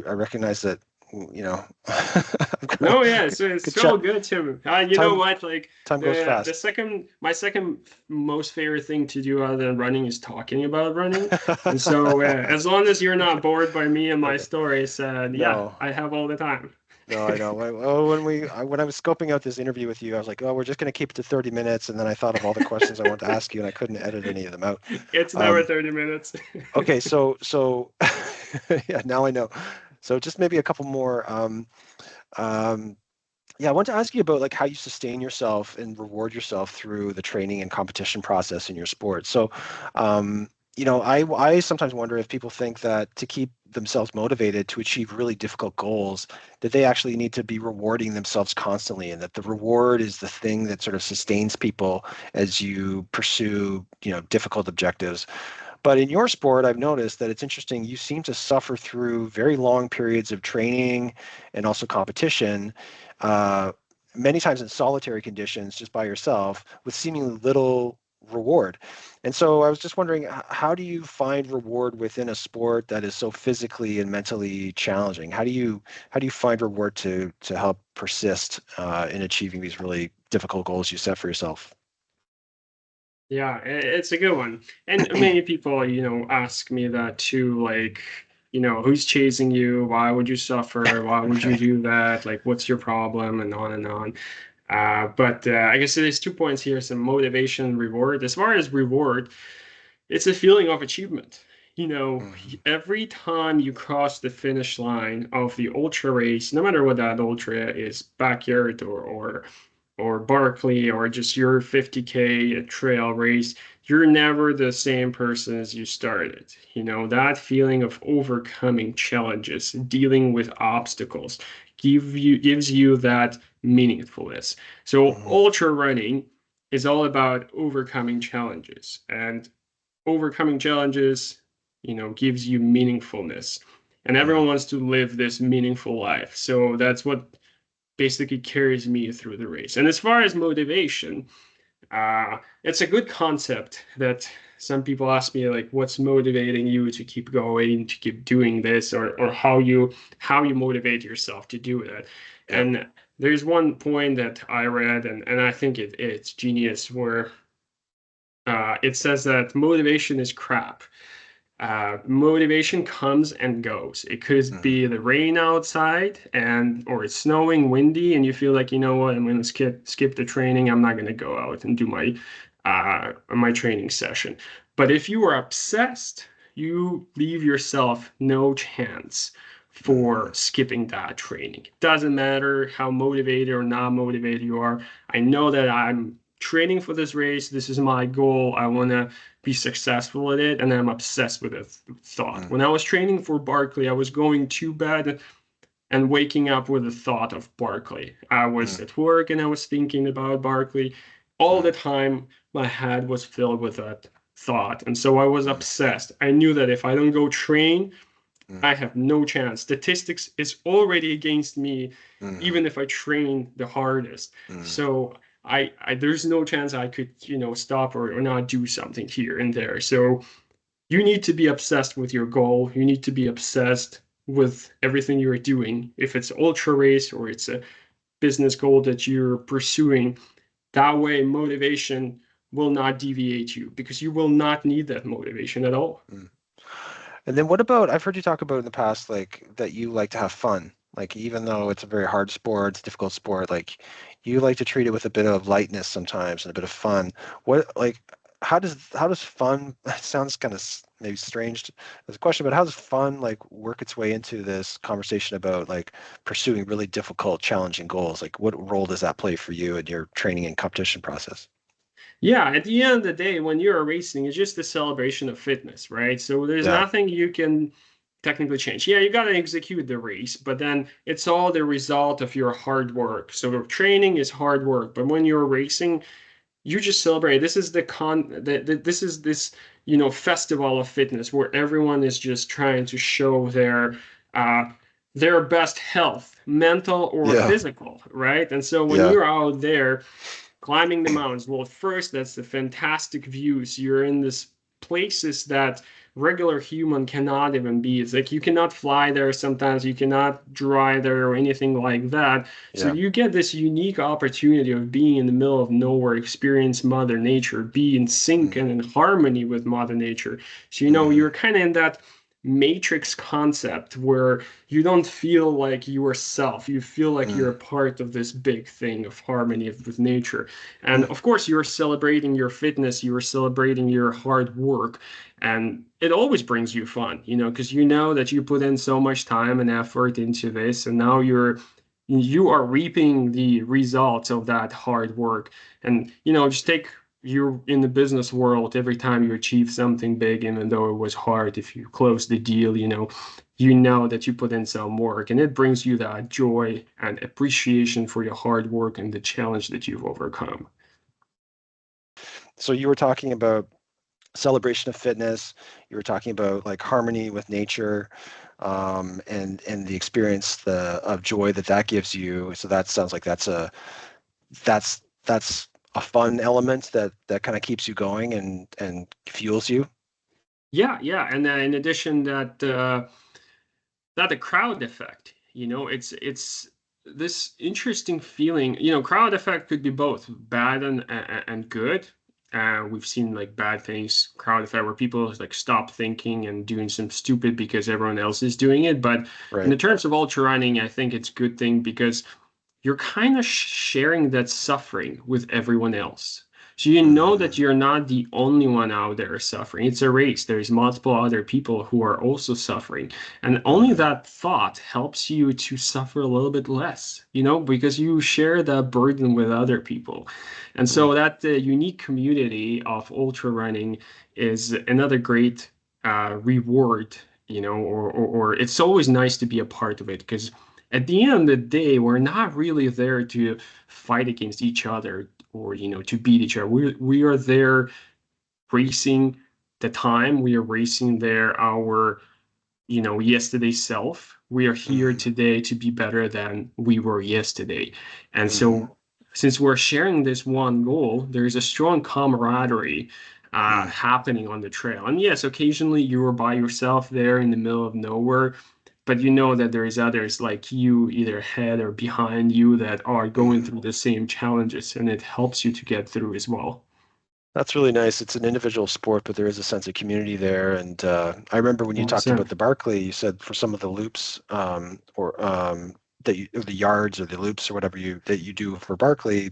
I recognize that, you know, I've got No, yeah, it's good so chat. good, Tim. You know Time what? Like time goes the fast. second, my second most favorite thing to do other than running is talking about running. And so, as long as you're not bored by me and my Okay. stories, yeah, No. I have all the time. No, I know. Oh, when I was scoping out this interview with you, I was like, oh, we're just going to keep it to 30 minutes, and then I thought of all the questions I wanted to ask you, and I couldn't edit any of them out. It's never Um, 30 minutes. okay, so yeah, now I know. So just maybe a couple more. Um, yeah, I want to ask you about like how you sustain yourself and reward yourself through the training and competition process in your sport. So, I sometimes wonder if people think that to keep themselves motivated to achieve really difficult goals, that they actually need to be rewarding themselves constantly, and that the reward is the thing that sort of sustains people as you pursue, difficult objectives. But in your sport, I've noticed that it's interesting. You seem to suffer through very long periods of training and also competition, uh, many times in solitary conditions, just by yourself, with seemingly little reward. And so I was just wondering, how do you find reward within a sport that is so physically and mentally challenging? How do you find reward to help persist in achieving these really difficult goals you set for yourself? Yeah, it's a good one. And many people, ask me that too, like, who's chasing you? Why would you suffer? Why would you do that? Like, what's your problem? And on and on. But I guess there's 2 points here, some motivation and reward. As far as reward, it's a feeling of achievement. Mhm. Every time you cross the finish line of the ultra race, no matter what that ultra is, backyard or Barkley or just your 50K trail race, you're never the same person as you started. That feeling of overcoming challenges, dealing with obstacles, gives you that meaningfulness. So Mhm. ultra running is all about overcoming challenges, and overcoming challenges, gives you meaningfulness. And Mhm. everyone wants to live this meaningful life. So that's what basically carries me through the race. And as far as motivation, it's a good concept that some people ask me like, what's motivating you to keep going, to keep doing this, or how you motivate yourself to do that. Yeah. And there's one point that I read, and I think it's genius, where it says that motivation is crap. Motivation comes and goes. It could Mhm. be the rain outside or it's snowing, windy, and you feel like, you know what, I'm gonna skip the training. I'm not gonna go out and do my training session. But if you are obsessed, you leave yourself no chance for Mhm. skipping that training. It doesn't matter how motivated or not motivated you are. I know that I'm training for this race. This is my goal. I want to be successful at it, and I'm obsessed with the thought. Mhm. When I was training for Barkley, I was going to bed and waking up with the thought of Barkley. I was Mhm. at work and I was thinking about Barkley. All Mhm. the time, my head was filled with that thought. And so I was Mhm. obsessed. I knew that if I don't go train, Mhm. I have no chance. Statistics is already against me, Mhm. even if I train the hardest. Mhm. So there's no chance I could, stop or not do something here and there. So you need to be obsessed with your goal. You need to be obsessed. with everything you're doing. If it's ultra race or it's a business goal that you're pursuing, that way motivation will not deviate you because you will not need that motivation at all. Mm. And then what about, I've heard you talk about in the past, like that you like to have fun. Like even though it's a very hard sport, it's a difficult sport, like you like to treat it with a bit of lightness sometimes and a bit of fun. What like how does fun it sounds kind of maybe strange as a question, but how does fun like work its way into this conversation about like pursuing really difficult, challenging goals? Like what role does that play for you in your training and competition process? Yeah, at the end of the day, when you're racing, it's just a celebration of fitness, right? So there's Yeah. nothing you can technically change. Yeah, you got to execute the race, but then it's all the result of your hard work. So training is hard work, but when you're racing, you just celebrate. This is this is this, festival of fitness where everyone is just trying to show uh their best health, mental or Yeah. physical, right? And so when Yeah. you're out there climbing the mountains. Well, at first, that's the fantastic views. You're in this places that regular human cannot even be. It's like you cannot fly there sometimes, you cannot drive there or anything like that. So Yeah. you get this unique opportunity of being in the middle of nowhere, experience Mother Nature, be in sync Mm-hmm. and in harmony with Mother Nature. So Mm-hmm. you're kind of in that matrix concept where you don't feel like yourself. You feel like you're a part of this big thing of harmony with nature. And Mm-hmm. of course, you're celebrating your fitness, you're celebrating your hard work, and it always brings you fun, because you know that you put in so much time and effort into this, and now you are reaping the results of that hard work. And just take you in the business world, every time you achieve something big, even though it was hard, if you close the deal, you know that you put in some work, and it brings you that joy and appreciation for your hard work and the challenge that you've overcome. So you were talking about celebration of fitness. You were talking about like harmony with nature, and the experience of joy that gives you. So that sounds like that's a fun element that kind of keeps you going and fuels you. Yeah, yeah, and in addition that the crowd effect, it's this interesting feeling. Crowd effect could be both bad and good. We've seen like bad things, crowd effect, where people like stop thinking and doing some stupid because everyone else is doing it. But in Right. the terms of ultra running, I think it's a good thing because you're kind of sharing that suffering with everyone else. So you know that Mm-hmm. you're not the only one out there suffering. It's a race. There's multiple other people who are also suffering. And only Mm-hmm. that thought helps you to suffer a little bit less, because you share that burden with other people. And Mm-hmm. so that unique community of ultra running is another great reward, or it's always nice to be a part of it because at the end of the day, we're not really there to fight against each other or, to beat each other. We are there racing the time. We are racing there our, yesterday self. We are here Mm-hmm. today to be better than we were yesterday. And Mm-hmm. so since we're sharing this one goal, there's a strong camaraderie happening on the trail. And yes, occasionally you are by yourself there in the middle of nowhere, but you know that there is others like you either ahead or behind you that are going Mm-hmm. through the same challenges, and it helps you to get through as well. That's really nice. It's an individual sport, but there is a sense of community there. And I remember when you talked about 100%. the Barkley, you said for some of the loops or or the yards or the loops or whatever that you do for Barkley,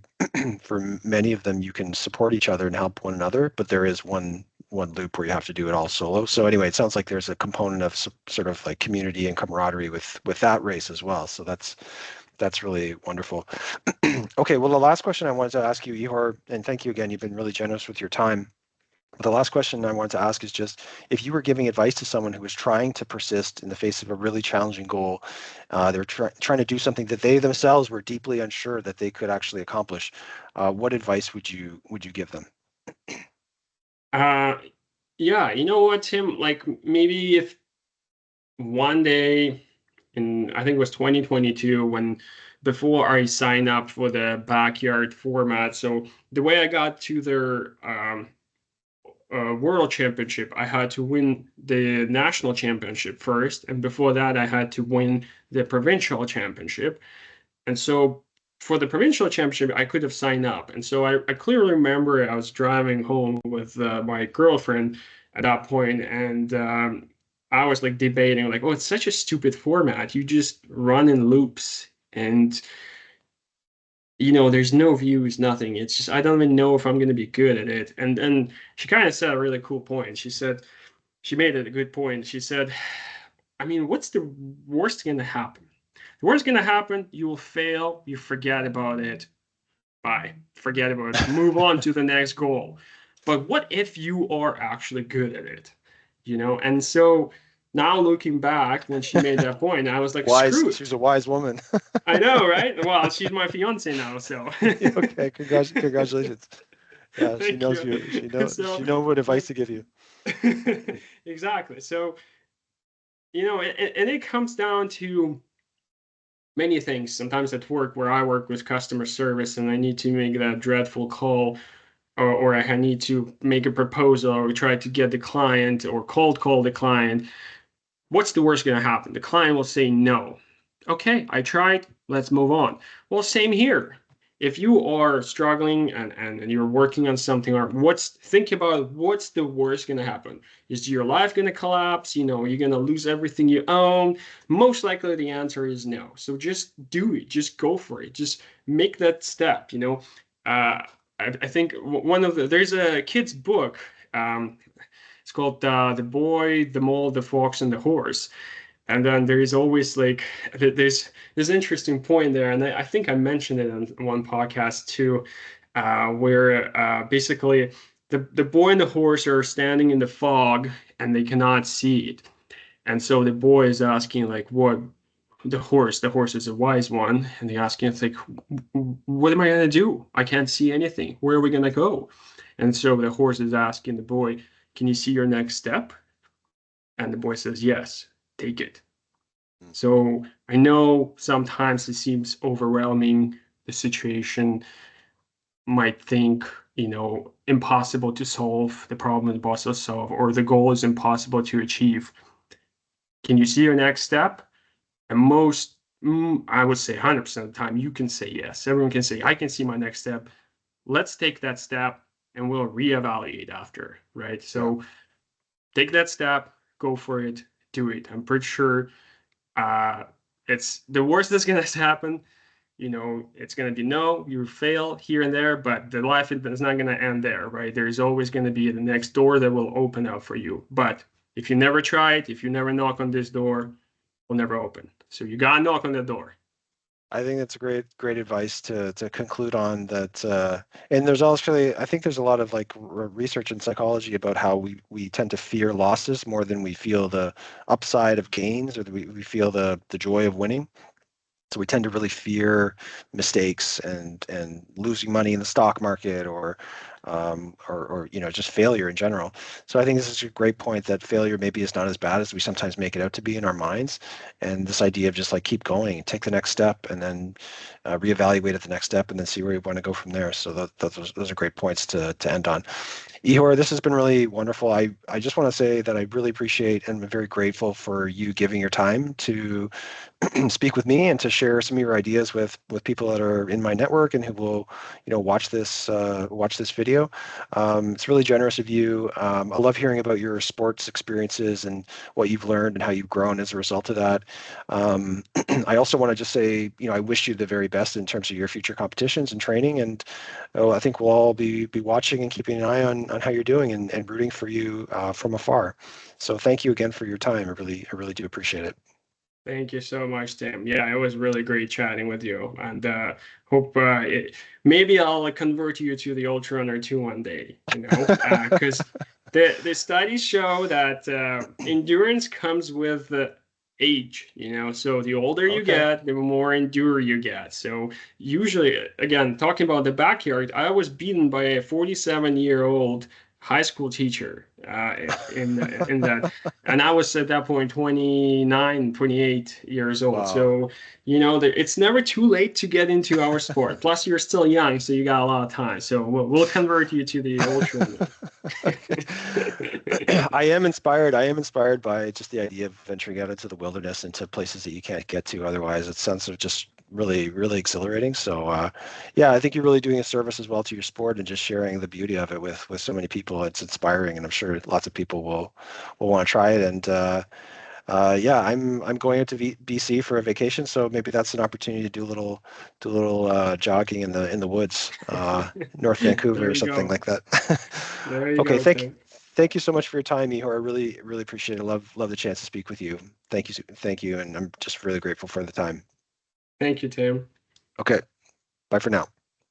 for many of them you can support each other and help one another. But there is one loop where you have to do it all solo. So anyway, it sounds like there's a component of sort of like community and camaraderie with that race as well. So that's really wonderful. Okay, well, the last question I wanted to ask you, Ihor, and thank you again. You've been really generous with your time. The last question I wanted to ask is just if you were giving advice to someone who was trying to persist in the face of a really challenging goal, they're trying to do something that they themselves were deeply unsure that they could actually accomplish. What advice would you give them? Uh, yeah, you know what, Tim? Like maybe if one day in, I think it was 2022, when before I signed up for the backyard format. So the way I got to their world championship, I had to win the national championship first, and before that, I had to win the provincial championship. And so for the provincial championship, I could have signed up. And so I clearly remember I was driving home with my girlfriend at that point, and I was like debating, like, oh, it's such a stupid format. You just run in loops, and there's no views, nothing. It's just I don't even know if I'm going to be good at it. And she kind of said a really cool point. She made it a good point. She said, I mean, what's the worst going to happen? The worst going to happen, you will fail, you forget about it. Bye. Forget about it. Move on to the next goal. But what if you are actually good at it? And so now looking back, when she made that point, I was like, Wise. screw it. She's a wise woman. I know, right? Well, she's my fiance now, so. Okay, congratulations. Yeah, she Thank knows you. you. She So, know what advice like, to give you. exactly. So, and it comes down to many things. Sometimes at work, where I work with customer service, and I need to make that dreadful call, or I need to make a proposal, or try to get the client, or cold call the client. What's the worst going to happen? The client will say no. Okay, I tried. Let's move on. Well, same here. If you are struggling and you're working on something, or think about what's the worst going to happen? Is your life going to collapse? You're going to lose everything you own? Most likely the answer is no. So just do it. Just go for it. Just make that step. I think there's a kid's book. It's called The Boy, the Mole, the Fox, and the Horse. And then there is always like there's an interesting point there, and I think I mentioned it on one podcast too, where basically the boy and the horse are standing in the fog and they cannot see it, and so the boy is asking like, what the horse is a wise one, and they asking, it's like, what am I gonna do? I can't see anything. Where are we gonna go? And so the horse is asking the boy, can you see your next step? And the boy says, yes, take it. So I know sometimes it seems overwhelming. The situation might think, impossible to solve, the problem is impossible to solve, or the goal is impossible to achieve. Can you see your next step? And I would say 100% of the time, you can say yes. Everyone can say, I can see my next step. Let's take that step and we'll reevaluate after, right? So take that step, go for it, do it. I'm pretty sure it's the worst that's going to happen. It's going to be no, you fail here and there, but the life is not going to end there, right? There's always going to be the next door that will open up for you. But if you never try it, if you never knock on this door, it will never open. So you got to knock on the door. I think that's great advice to conclude on that. And there's also, I think there's a lot of like research in psychology about how we tend to fear losses more than we feel the upside of gains, or we feel the joy of winning. So we tend to really fear mistakes and losing money in the stock market, or just failure in general. So I think this is a great point, that failure maybe is not as bad as we sometimes make it out to be in our minds. And this idea of just like keep going, take the next step, and then reevaluate at the next step, and then see where you want to go from there. So those are great points to end on. Ihor, this has been really wonderful. I just want to say that I really appreciate and I'm very grateful for you giving your time to speak with me and to share some of your ideas with people that are in my network and who will watch this video. It's really generous of you. I love hearing about your sports experiences and what you've learned and how you've grown as a result of that. I also want to just say, I wish you the very best in terms of your future competitions and training, and I think we'll all be watching and keeping an eye on how you're doing, and rooting for you from afar. So thank you again for your time. I really do appreciate it. Thank you so much, Tim. Yeah, it was really great chatting with you, and hope maybe I'll convert you to the Ultra Runner 2 one day. Because the studies show that endurance comes with age. So the older you Okay. get, the more endure you get. So usually, again, talking about the backyard, I was beaten by a 47-year-old high school teacher in that. And I was at that point 29, 28 years old. Wow. So, it's never too late to get into our sport. Plus, you're still young, so you got a lot of time. So we'll convert you to the ultra. Okay. I am inspired. I am inspired by just the idea of venturing out into the wilderness, into places that you can't get to otherwise. It sounds just really, really exhilarating. So, yeah, I think you're really doing a service as well to your sport and just sharing the beauty of it with so many people. It's inspiring, and I'm sure lots of people will want to try it. And yeah, I'm going out to BC for a vacation, so maybe that's an opportunity to do a little jogging in the woods, North Vancouver There or you something go. like that. There you Okay, go, Tim. thank you so much for your time, Ihor. I really really appreciate it. Love the chance to speak with you. Thank you, and I'm just really grateful for the time. Thank you, Tim. Okay, bye for now.